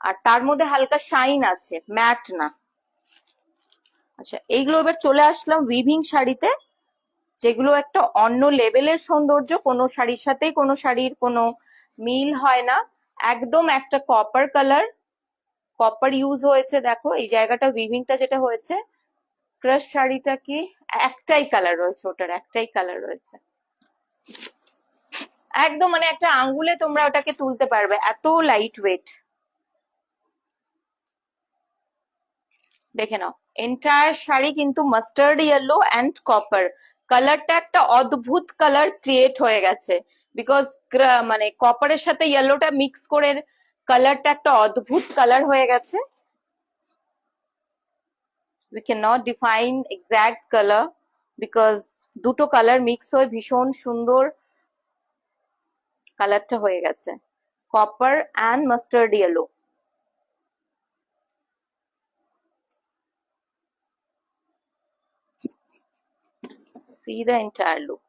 আর তার মধ্যে হালকা শাইন আছে, ম্যাট না। আচ্ছা, এইগুলো এবার চলে আসলাম উইভিং শাড়িতে, যেগুলো একটা অন্য লেভেলের সৌন্দর্য, কোনো শাড়ির সাথেই কোনো শাড়ির কোনো মিল হয় না। একদম একটা কপার কালার, কপার ইউজ হয়েছে। দেখো এই জায়গাটা উইভিংটা যেটা হয়েছে, ক্রাশ শাড়িটা কি একটাই কালার রয়েছে, ওটার একটাই কালার রয়েছে। একদম মানে একটা আঙ্গুলে তোমরা ওটাকে তুলতে পারবে, এত লাইট ওয়েট। দেখে নাও, এন্টায়ার শাড়ি কিন্তু মাস্টার্ড ইয়েলো অ্যান্ড কপার কালারটা একটা অদ্ভুত কালার ক্রিয়েট হয়ে গেছে, বিকজ মানে কপারের সাথে ইয়েলোটা মিক্স করে কালারটা একটা অদ্ভুত কালার হয়ে গেছে। we cannot define exact color because দুটো কালার মিক্স হয়ে ভীষণ সুন্দর কালারটা হয়ে গেছে, copper and mustard yellow. see the entire look,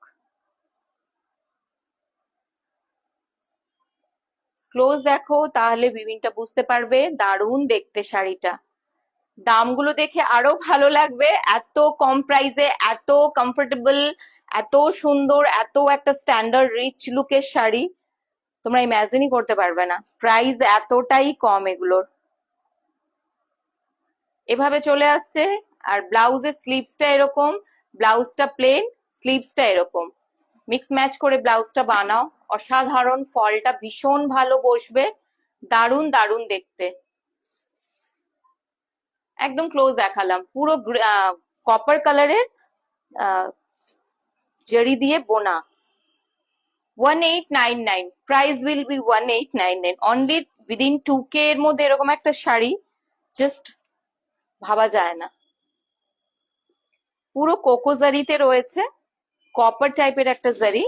close দেখো তাহলে উইভিংটা বুঝতে পারবে। দারুণ দেখতে শাড়িটা, দামগুলো দেখে আরো ভালো লাগবে। এত কম প্রাইসে এত কমফোর্টেবল, এত সুন্দর, এত একটা স্ট্যান্ডার্ড রিচ লুকের শাড়ি তোমরা ইমাজিনই করতে পারবে না। প্রাইস এতটাই কম এগুলোর। এভাবে চলে আসছে, আর ব্লাউজের স্লিভসটা এরকম, ব্লাউজটা প্লেন, স্লিভসটা এরকম, মিক্স ম্যাচ করে ব্লাউজটা বানাও, অসাধারণ। ফলটা ভীষণ ভালো বসবে, দারুণ দারুণ দেখতে। একদম ক্লোজ দেখালাম, পুরো কপার কালারের জরি দিয়ে বোনা। 1899, price will be 1899 only, within 2K এর মধ্যে এরকম একটা শাড়ি জাস্ট ভাবা যায় না। পুরো কোকো জারিতে রয়েছে, কপার টাইপের একটা জারি।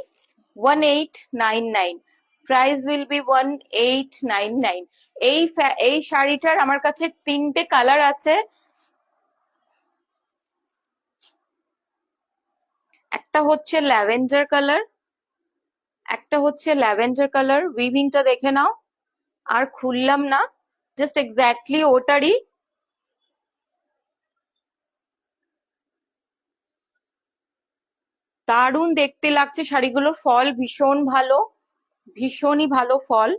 1899, প্রাইস উইল বি 1899। এই শাড়িটার আমার কাছে তিনটে কালার আছে, একটা হচ্ছে ল্যাভেন্ডার কালার, একটা হচ্ছে ল্যাভেন্ডার কালার, উইভিংটা দেখে নাও, আর খুললাম না, জাস্ট এক্স্যাক্টলি ওটারই। দারুণ দেখতে লাগছে শাড়িগুলোর, ফল ভীষণ ভালো, ভীষণই ভালো ফল,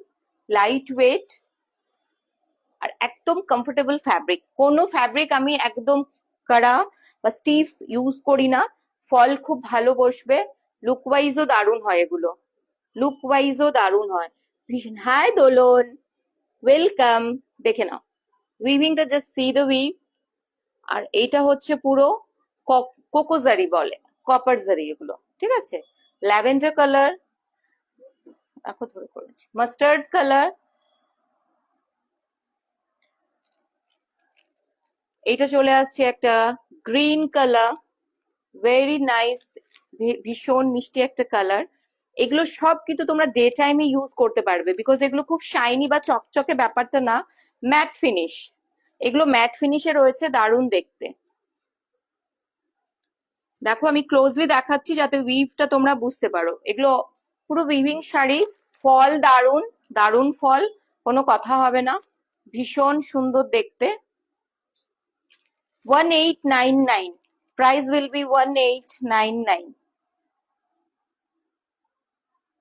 লাইট ওয়েট, আর একদম কমফোর্টেবল ফ্যাব্রিক। কোনো ফ্যাব্রিক আমি একদম কড়া বা স্টিফ ইউজ করি না, ফল খুব ভালো বসবে, লুক ওয়াইজও দারুণ হয় এগুলো, লুক ওয়াইজও দারুণ হয় ভীষণ। হাই দোলন, ওয়েলকাম। দেখে নাও উইভিংটা, জাস্ট সি দ্য উইভ। আর এইটা হচ্ছে পুরো কোকো জারি বলে, কপার জারি এগুলো, ঠিক আছে। ল্যাভেন্ডার কালার, দেখো ধরে করেছি, মাস্টার্ড কালার, এটা চলে আসছে একটা গ্রিন কালার, ভেরি নাইস, ভীষণ মিষ্টি একটা কালার। এগুলো সব কিন্তু তোমরা ডে টাইমে ইউজ করতে পারবে, বিকজ এগুলো খুব শাইনি বা চকচকে ব্যাপারটা না, ম্যাট ফিনিশ, এগুলো ম্যাট ফিনিশে রয়েছে, দারুণ দেখতে। দেখো আমি ক্লোজলি দেখাচ্ছি যাতে উইভটা তোমরা বুঝতে পারো। এগুলো পুরো উইভিং শাড়ি, ফল দারুণ, দারুণ ফল, কোনো কথা হবে না, ভীষণ সুন্দর দেখতে। 1899, price will be 1899,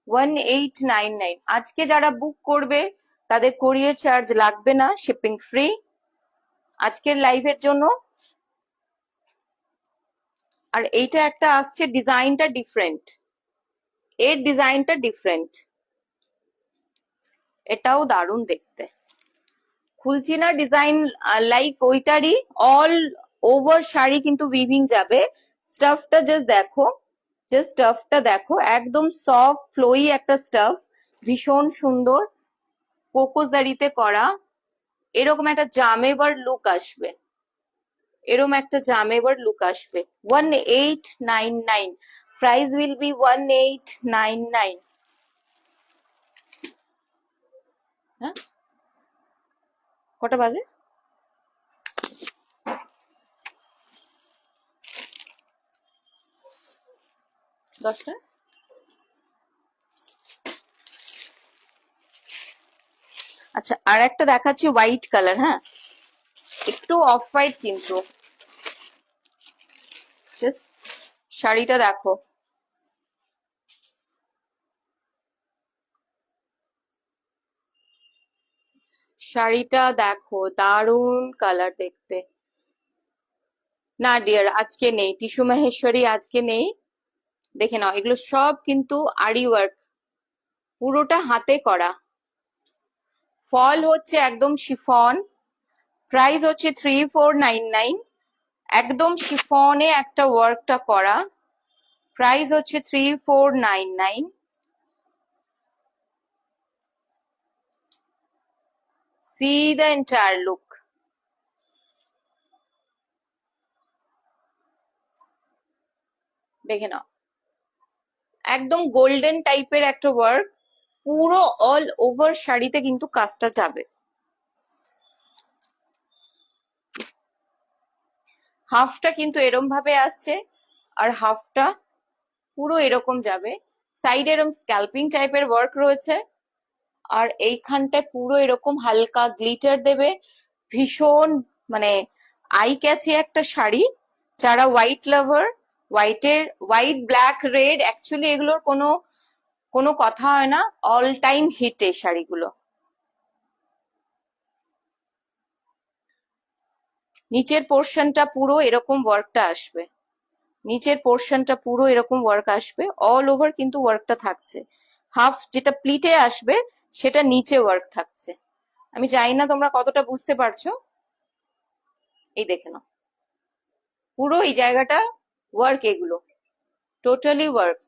1899। আজকে যারা বুক করবে তাদের কোরিয়ার চার্জ লাগবে না, শিপিং ফ্রি আজকের লাইভের জন্য। আর এইটা একটা আসছে, ডিজাইনটা ডিফারেন্ট, এর ডিজাইনটা ডিফারেন্ট, এটাও দারুণ দেখতে। খুলছি না ডিজাইন, লাইক ওইটারই অল ওভার শাড়ি কিন্তু উইভিং যাবে। স্টাফটা জাস্ট দেখো, জাস্ট স্টাফটা দেখো, একদম সফট ফ্লোই একটা স্টাফ, ভীষণ সুন্দর, কোকো জারিতে করা, এরকম একটা জামেবার লুক আসবে, এরকম একটা জামেবার লুক আসবে। 1899, প্রাইস উইল বি 1899। হ্যাঁ, কটা বাজে? দশটা। আচ্ছা, আর একটা দেখাচ্ছি হোয়াইট কালার। হ্যাঁ, একটু অফ হোয়াইট, কিন্তু জাস্ট শাড়িটা দেখো। শাড়িটা দেখো, দারুন কালার দেখতে। না ডিয়ার, আজকে নেই, টিস্যু মাহেশ্বরী আজকে নেই। দেখে নাও, এগুলো সব কিন্তু আরি ওয়ার্ক, পুরোটা হাতে করা। ফল হচ্ছে একদম শিফন, প্রাইস হচ্ছে 3499। একদম শিফনে একটা ওয়ার্কটা করা, প্রাইস হচ্ছে 3499। C the entire look. দেখে নাও, একদম গোল্ডেন টাইপের একটা ওয়ার্ক, পুরো অল ওভার শাড়িতে কিন্তু কাজটা যাবে। হাফটা কিন্তু এরম ভাবে আসছে, আর হাফটা পুরো এরকম যাবে। সাইডে এরকম স্ক্যাল্পিং টাইপের ওয়ার্ক রয়েছে, আর এইখানটায় পুরো এরকম হালকা গ্লিটার দেবে। ভীষণ মানে আই ক্যাচি একটা শাড়ি। যারা হোয়াইট লাভার, হোয়াইট ব্ল্যাক রেড, অ্যাকচুয়ালি এগুলোর কোনো কোনো কথা হয় না, অল টাইম হিট এই শাড়িগুলো। নিচের পোর্শনটা পুরো এরকম ওয়ার্কটা আসবে, নিচের পোর্শনটা পুরো এরকম ওয়ার্ক আসবে, অল ওভার কিন্তু ওয়ার্কটা থাকছে। হাফ যেটা প্লিটে আসবে সেটা নিচে ওয়ার্ক থাকছে। আমি জানি না তোমরা কতটা বুঝতে পারছো। এই দেখে নাও, পুরো এই জায়গাটা ওয়ার্ক, এগুলো টোটালি ওয়ার্ক।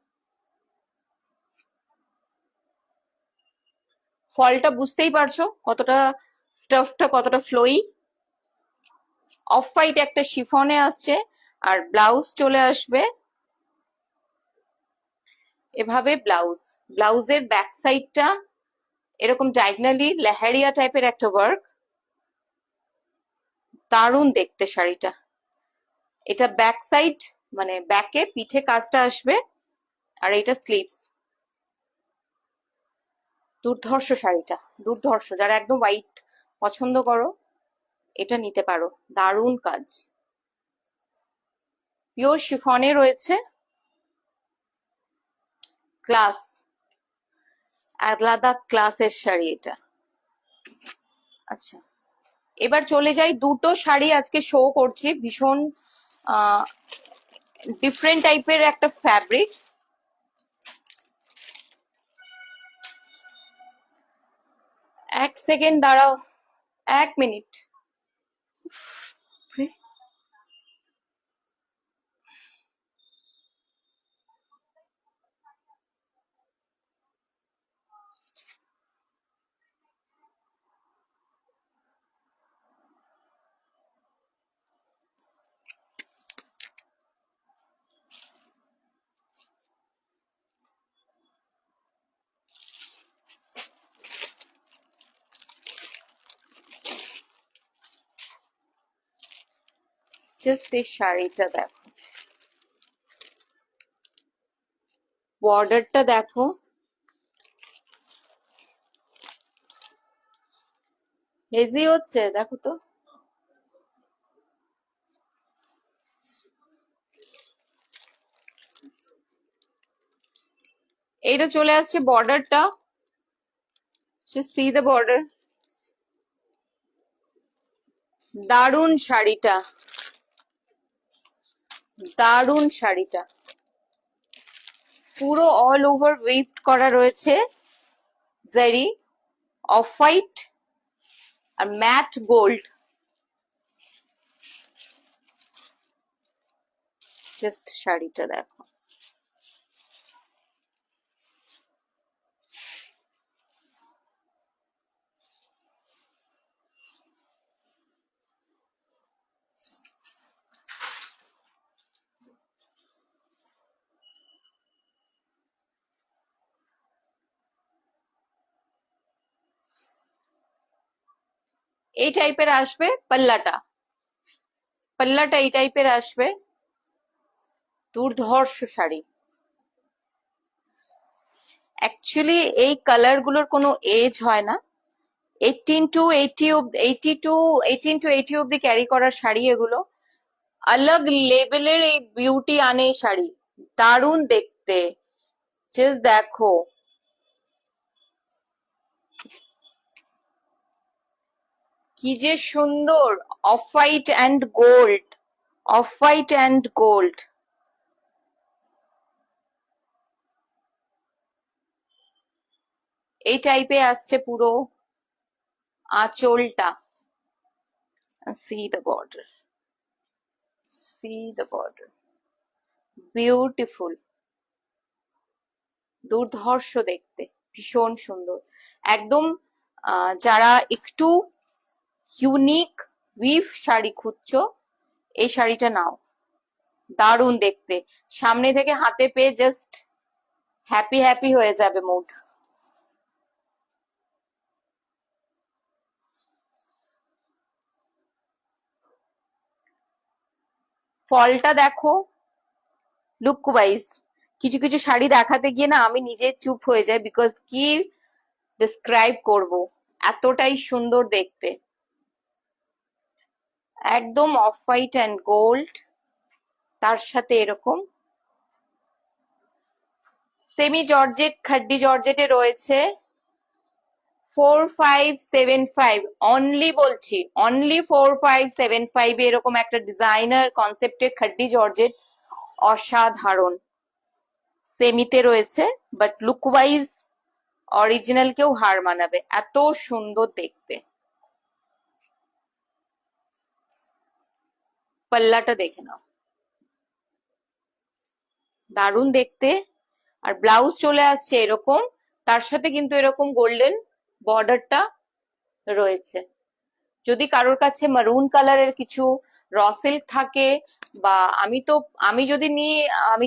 ফলটা বুঝতেই পারছো কতটা, স্টাফটা কতটা ফ্লোই। অফ হোয়াইট একটা শিফনে আসছে, আর ব্লাউজ চলে আসবে এভাবে। ব্লাউজের ব্যাক সাইডটা এরকম ডায়াগনালি লেহেরিয়া টাইপের একটা ওয়ার্ক, দারুণ দেখতে শাড়িটা। এটা ব্যাক সাইড, মানে ব্যাকে পিঠে কাজটা আসবে, আর এটা স্লিভস। দুর্ধর্ষ শাড়িটা, দুর্ধর্ষ। যারা একদম হোয়াইট পছন্দ করো এটা নিতে পারো, দারুণ কাজ। পিওর শিফনে রয়েছে, ক্লাস, আলাদা ক্লাসের শাড়ি এটা। আচ্ছা, এবার চলে যাই, দুটো শাড়ি আজকে শো করছি, ভীষণ ডিফারেন্ট টাইপের একটা ফ্যাব্রিক। এক সেকেন্ড দাঁড়াও, 1 মিনিট। জাস্ট এই শাড়িটা দেখো, বর্ডারটা দেখো, হেজি হচ্ছে দেখো তো। এইটা চলে আসছে বর্ডারটা, সি দ্য বর্ডার। দারুণ শাড়িটা, দারুণ শাড়িটা, পুরো অল ওভার ওয়েভড করা রয়েছে জারি, অফ হোয়াইট আর ম্যাট গোল্ড। জাস্ট শাড়িটা দেখো। এই টাইপের আসবে পাল্লাটা, পাল্লাটা এই টাইপের আসবে। দুর্ধর্ষ শাড়ি। অ্যাকচুয়ালি এই কালার গুলোর কোনো এজ হয় না। 18 to 80 18 to 80 অব্দি ক্যারি করার শাড়ি এগুলো। আলাগ লেভেলের এই বিউটি আনে এই শাড়ি, দারুণ দেখতে। জাস্ট দেখো, কি যে সুন্দর। Off white and gold, off white and gold. এই টাইপে আসছে পুরো আঁচলটা। See the border, see the border, beautiful, দুর্ধর্ষ দেখতে, ভীষণ সুন্দর একদম। যারা একটু ইউনিক উইভ শাড়ি খুঁজছো, এই শাড়িটা নাও, দারুণ দেখতে। সামনে থেকে হাতে পেয়ে জাস্ট হ্যাপি হ্যাপি হয়ে যাবে মুড। ফলটা দেখো, লুক ওয়াইজ। কিছু কিছু শাড়ি দেখাতে গিয়ে না আমি নিজে চুপ হয়ে যাই, বিকজ কি ডিসক্রাইব করব, এতটাই সুন্দর দেখতে। একদম অফ হোয়াইট অ্যান্ড গোল্ড, তার সাথে এরকম সেমি জর্জেট, খাড্ডি জর্জেটে রয়েছে 4575 অনলি, বলছি অনলি 4575 এরকম একটা ডিজাইনার কনসেপ্টের খাড্ডি জর্জেট, অসাধারণ। সেমিতে রয়েছে, বাট লুক ওয়াইজ অরিজিনাল কেও হার মানাবে, এত সুন্দর দেখতে। পাল্লাটা দেখে নাও, দারুণ দেখতে। আর ব্লাউজ চলে আসছে এরকম, তার সাথে কিন্তু এরকম গোল্ডেন বর্ডারটা রয়েছে। যদি কারোর কাছে মারুন কালারের কিছু র সিল্ক থাকে, বা আমি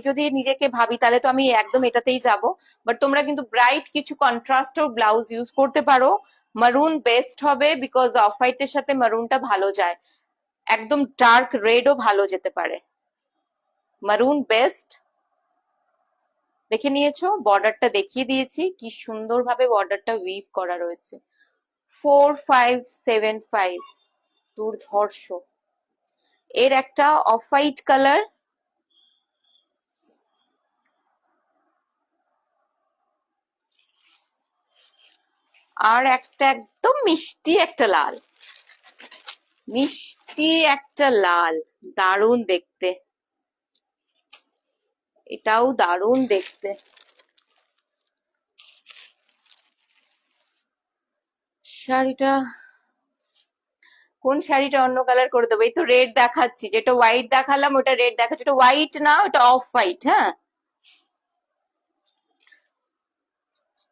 যদি নিজেকে ভাবি, তাহলে তো আমি একদম এটাতেই যাব। বাট তোমরা কিন্তু ব্রাইট কিছু কন্ট্রাস্ট ব্লাউজ ইউজ করতে পারো। মারুন বেস্ট হবে, বিকজ অফ হোয়াইটের সাথে মারুনটা ভালো যায়। একদম ডার্ক রেডও ভালো যেতে পারে, মারুন বেস্ট। দেখে নিয়েছো, বর্ডারটা দেখিয়ে দিয়েছি, কি সুন্দরভাবে বর্ডারটা উইভ করা রয়েছে। 4575, দুর্ধর্ষ। এর একটা অফ হোয়াইট কালার, আর একটা একদম মিষ্টি একটা লাল, মিষ্টি একটা লাল, দারুণ দেখতে, এটাও দারুণ দেখতে। শাড়িটা, কোন শাড়িটা অন্য কালার করে দেবো? এই তো রেড দেখাচ্ছি, যেটা হোয়াইট দেখালাম ওটা রেড দেখাচ্ছি, ওটা হোয়াইট না, ওটা অফ হোয়াইট। হ্যাঁ,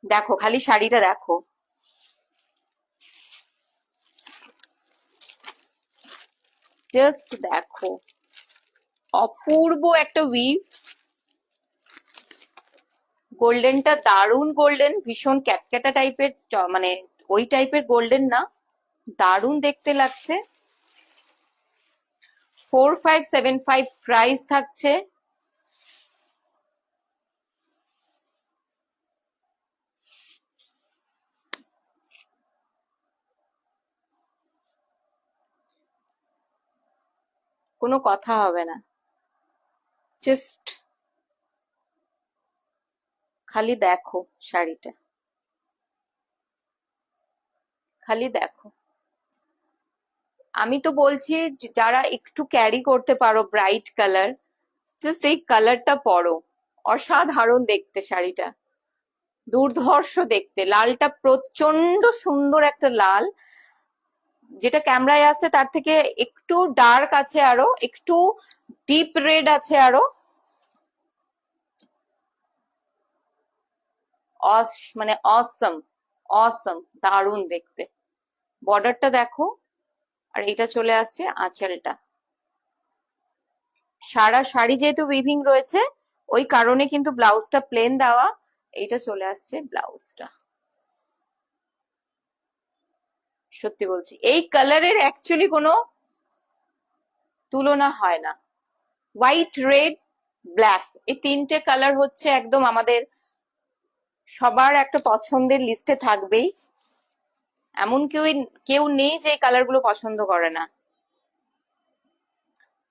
দেখো খালি শাড়িটা দেখো, জাস্ট দেখো, অপূর্ব একটা উইভ। গোল্ডেনটা দারুণ গোল্ডেন, ভীষণ ক্যাটক্যাটা টাইপের, মানে ওই টাইপের গোল্ডেন না, দারুণ দেখতে লাগছে। 4575 প্রাইস থাকছে। কোনো কথা হবে না, জাস্ট খালি দেখো শাড়িটা, খালি দেখো। আমি তো বলছি যারা একটু ক্যারি করতে পারো ব্রাইট কালার, জাস্ট এই কালারটা পরো, অসাধারণ দেখতে শাড়িটা, দুর্ধর্ষ দেখতে। লালটা প্রচন্ড সুন্দর একটা লাল, যেটা ক্যামেরায় আছে তার থেকে একটু ডার্ক আছে, আরো একটু ডিপ রেড আছে আরো। মানে অসম, অসম, দারুণ দেখতে। বর্ডারটা দেখো, আর এটা চলে আসছে আঁচলটা। সারা শাড়ি যেহেতু উইভিং রয়েছে, ওই কারণে কিন্তু ব্লাউজটা প্লেন দেওয়া। এইটা চলে আসছে ব্লাউজটা। সত্যি বলছি, এই কালারের অ্যাকচুয়ালি কোনো তুলনা হয় না। হোয়াইট, রেড, ব্ল্যাক, এই তিনটে কালার হচ্ছে একদম আমাদের সবার একটা পছন্দের লিস্টে থাকবেই। এমন কেউ নেই যে এই কালার গুলো পছন্দ করে না।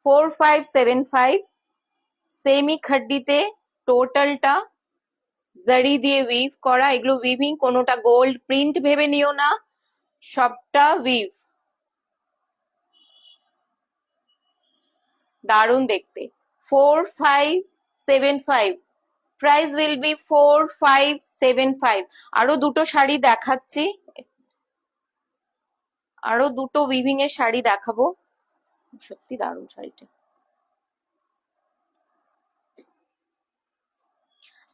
4575 সেমি খাড্ডিতে টোটালটা জারি দিয়ে উইভ করা। এগুলো উইভিং, কোনোটা গোল্ড প্রিন্ট ভেবে নিও না, সবটা উইভ। দারুণ দেখতে। 4575, প্রাইস উইল বি 4575। আরো দুটো শাড়ি দেখাচ্ছি, আরো দুটো উইভিং এর শাড়ি দেখাবো। সত্যি দারুণ শাড়িটা।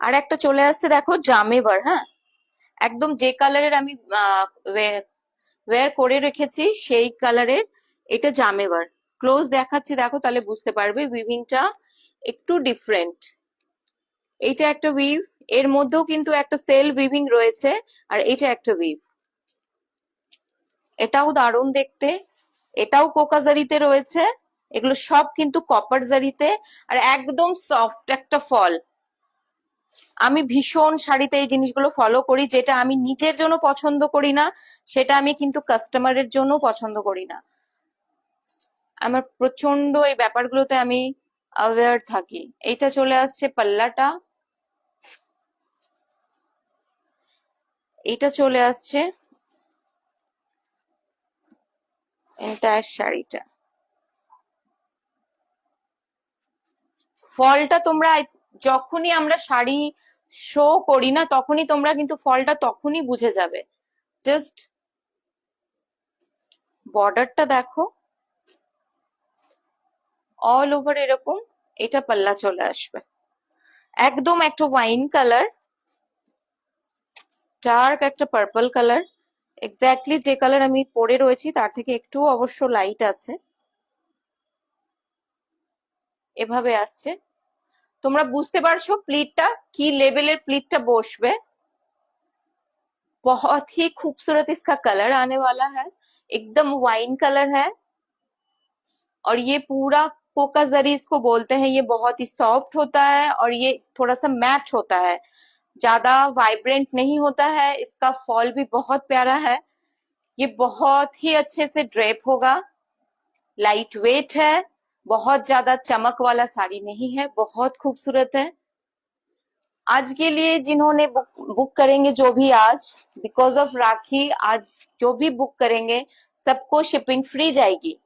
আর একটা চলে আসছে দেখো, জামেবার। হ্যাঁ, একদম যে কালারের আমি ওয়্যার করে রেখেছি সেই কালারের এটা জামেবার। ক্লোজ দেখাচ্ছি দেখো, তাহলে বুঝতে পারবে উইভিংটা একটু ডিফারেন্ট। এইটা একটা উইভ, এর মধ্যেও কিন্তু একটা সেল উইভিং রয়েছে, আর এটা একটা উইভ। এটাও দারুণ দেখতে, এটাও কোকা জারিতে রয়েছে। এগুলো সব কিন্তু কপার জারিতে, আর একদম সফট একটা ফল। আমি ভীষণ শাড়িতে এই জিনিসগুলো ফলো করি, যেটা আমি নিজের জন্য পছন্দ করি না সেটা আমি কিন্তু কাস্টমারের জন্য পছন্দ করি না। আমার প্রচন্ড এই ব্যাপারগুলোতে আমি অ্যাওয়্যার থাকি। এইটা চলে আসছে পাল্লাটা, এইটা চলে আসছে এন্টায়ার শাড়িটা। ফলটা তোমরা যখনই আমরা শাড়ি শো করি না, তখনই তোমরা কিন্তু ফলটা তখনই বুঝে যাবে। জাস্ট বর্ডারটা দেখো, অল ওভার এরকম। এটা পাল্লা চলে আসবে, একদম একটা ওয়াইন কালার, ডার্ক একটা পার্পল কালার। এক্স্যাক্টলি যে কালার আমি পরে রয়েছি তার থেকে একটু অবশ্য লাইট আছে। এভাবে আসছে, তোমরা বুঝতে পারছো প্লিটটা কি লেভেলের প্লিটটা बसবে। बहुत ही खूबसूरत इसका कलर आने वाला है, एकदम वाइन कलर है। और ये पूरा कोका जरी इसको बोलते हैं। ये बहुत ही सॉफ्ट होता है और ये थोड़ा सा मैट होता है, ज्यादा वाइब्रेंट नहीं होता है। इसका फॉल भी बहुत प्यारा है। ये बहुत ही अच्छे से ड्रेप होगा, लाइट वेट है, बहुत ज्यादा चमक वाला साड़ी नहीं है, बहुत खूबसूरत है। आज के लिए जिन्होंने बुक करेंगे, जो भी आज बिकॉज ऑफ राखी आज जो भी बुक करेंगे सबको शिपिंग फ्री जाएगी।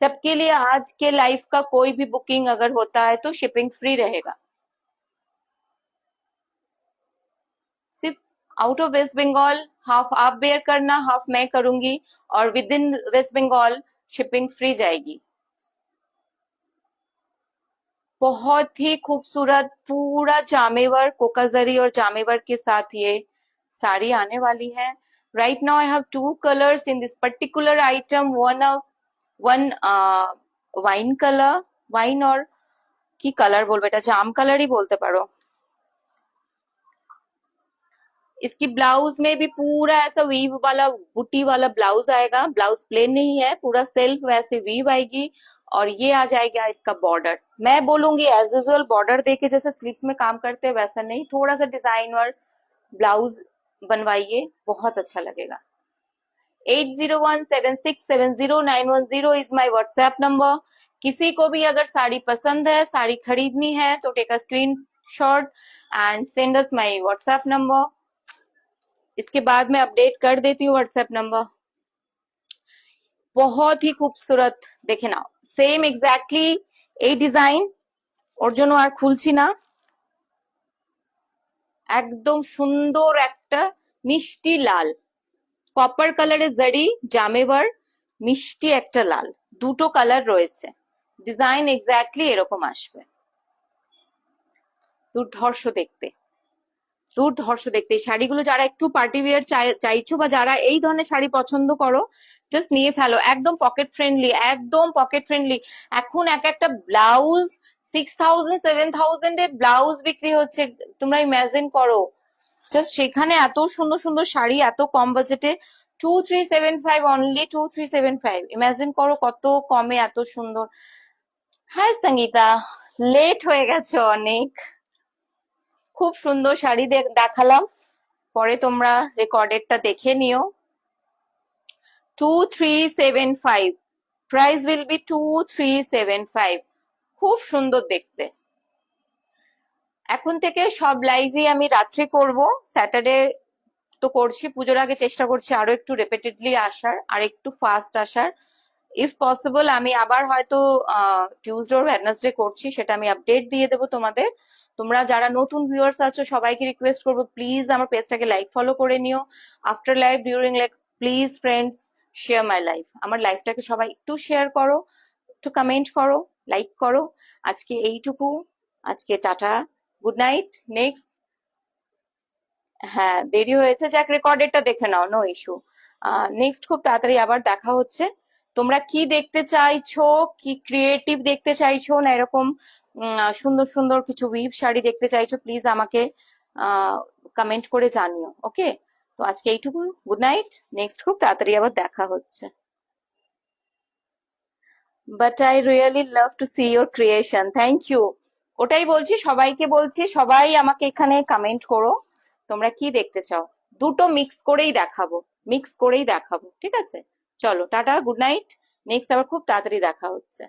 सबके लिए आज के लाइफ का कोई भी बुकिंग अगर होता है तो शिपिंग फ्री रहेगा। सिर्फ out of west Bengal half आप बेयर करना, हाफ मैं करूंगी, और within west Bengal shipping free जाएगी। बहुत ही खूबसूरत पूरा जामेवर, कोकाजरी और जामेवर के साथ ये साड़ी आने वाली है। Right now I have two colours in this particular item. One wine colour, wine और की कलर बोलबो, এটা জাম কালারই বলতে পারো। इसकी ब्लाउज में भी पूरा ऐसा वीव वाला बूटी वाला ब्लाउज आएगा। ब्लाउज प्लेन नहीं है, पूरा सेल्फ वैसे वीव आएगी। और ये आ जाएगा इसका बॉर्डर। मैं बोलूंगी एज यूजुअल बॉर्डर देके जैसे स्लीव्स में काम करते हैं वैसा नहीं, थोड़ा सा डिजाइन और ब्लाउज बनवाइए, बहुत अच्छा लगेगा। 8017670910 इज माई व्हाट्सएप नंबर। किसी को भी अगर साड़ी पसंद है, साड़ी खरीदनी है, तो take a screenshot and send us my WhatsApp number. इसके बाद मैं अपडेट कर देती हूँ व्हाट्सएप नंबर। बहुत ही खूबसूरत, देखे ना, सेम एग्जैक्टली এই ডিজাইন। ওর জন্য আর খুলছি না। একদম সুন্দর একটা মিষ্টি লাল, কপার কালারের জারি জামেবার, মিষ্টি একটা লাল, দুটো কালার রয়েছে। ডিজাইন এক্স্যাক্টলি এরকম আসবে। দুর্ধর্ষ দেখতে, দুর্ধর্ষ দেখতে। এই শাড়িগুলো যারা একটু পার্টি ওয়্যার চাইছো বা যারা এই ধরনের শাড়ি পছন্দ করো, জাস্ট নিয়ে ফেলো। একদম পকেট ফ্রেন্ডলি, একদম পকেট ফ্রেন্ডলি। এখন এক একটা ব্লাউজ 6000 7000 এর ব্লাউজ বিক্রি হচ্ছে, তোমরা ইমাজিন করো। জাস্ট সেখানে এত সুন্দর সুন্দর শাড়ি এত কম বাজেটে, 2375 অনলি 2375। ইমাজিন করো কত কমে এত সুন্দর। হাই সঙ্গীতা, লেট হয়ে গেছে অনেক। খুব সুন্দর শাড়ি দেখালাম, পরে তোমরা রেকর্ডেডটা দেখে নিও। 2375, প্রাইস উইল বি 2375। খুব সুন্দর দেখতে। এখন থেকে সব লাইভই আমি রাত্রে করব, স্যাটারডে তো করছি, পুজোর আগে চেষ্টা করছি আরো একটু রেপিটেডলি আসার, আর একটু ফাস্ট আসার। ইফ পসিবল আমি আবার হয়তো টিউসডে ওর ওয়েডনেসডে করছি, সেটা আমি আপডেট দিয়ে দেবো তোমাদের। তোমরা যারা নতুন ভিউয়ার্স আছো সবাইকে রিকোয়েস্ট করবো, প্লিজ আমার পেজটাকে লাইক ফলো করে নিও। After live, during live, please friends share my life. আমার লাইফটাকে সবাই একটু শেয়ার করো, একটু কমেন্ট করো, লাইক করো। আজকে এইটুকু, আজকে টাটা, গুড নাইট। নেক্সট, হ্যাঁ দেরি হয়েছে, যাক রেকর্ডেডটা দেখে নাও, নো ইস্যু। নেক্সট খুব তাড়াতাড়ি আবার দেখা হচ্ছে। তোমরা কি দেখতে চাইছো, কি ক্রিয়েটিভ দেখতে চাইছো, না এরকম সুন্দর সুন্দর কিছু উইভ শাড়ি দেখতে চাইছো, প্লিজ আমাকে কমেন্ট করে জানিও। ওকে, তো আজকে এইটুকু, গুড নাইট। নেক্সট খুব তাড়াতাড়ি আবার দেখা হচ্ছে। But I really love to see your creation, thank you. ওটাই বলছি, সবাইকে বলছি, সবাই আমাকে এখানে কমেন্ট করো তোমরা কি দেখতে চাও। দুটো মিক্স করেই দেখাবো, মিক্স করেই দেখাবো, ঠিক আছে? চলো টাটা, গুড নাইট। নেক্সট আবার খুব তাড়াতাড়ি দেখা হচ্ছে।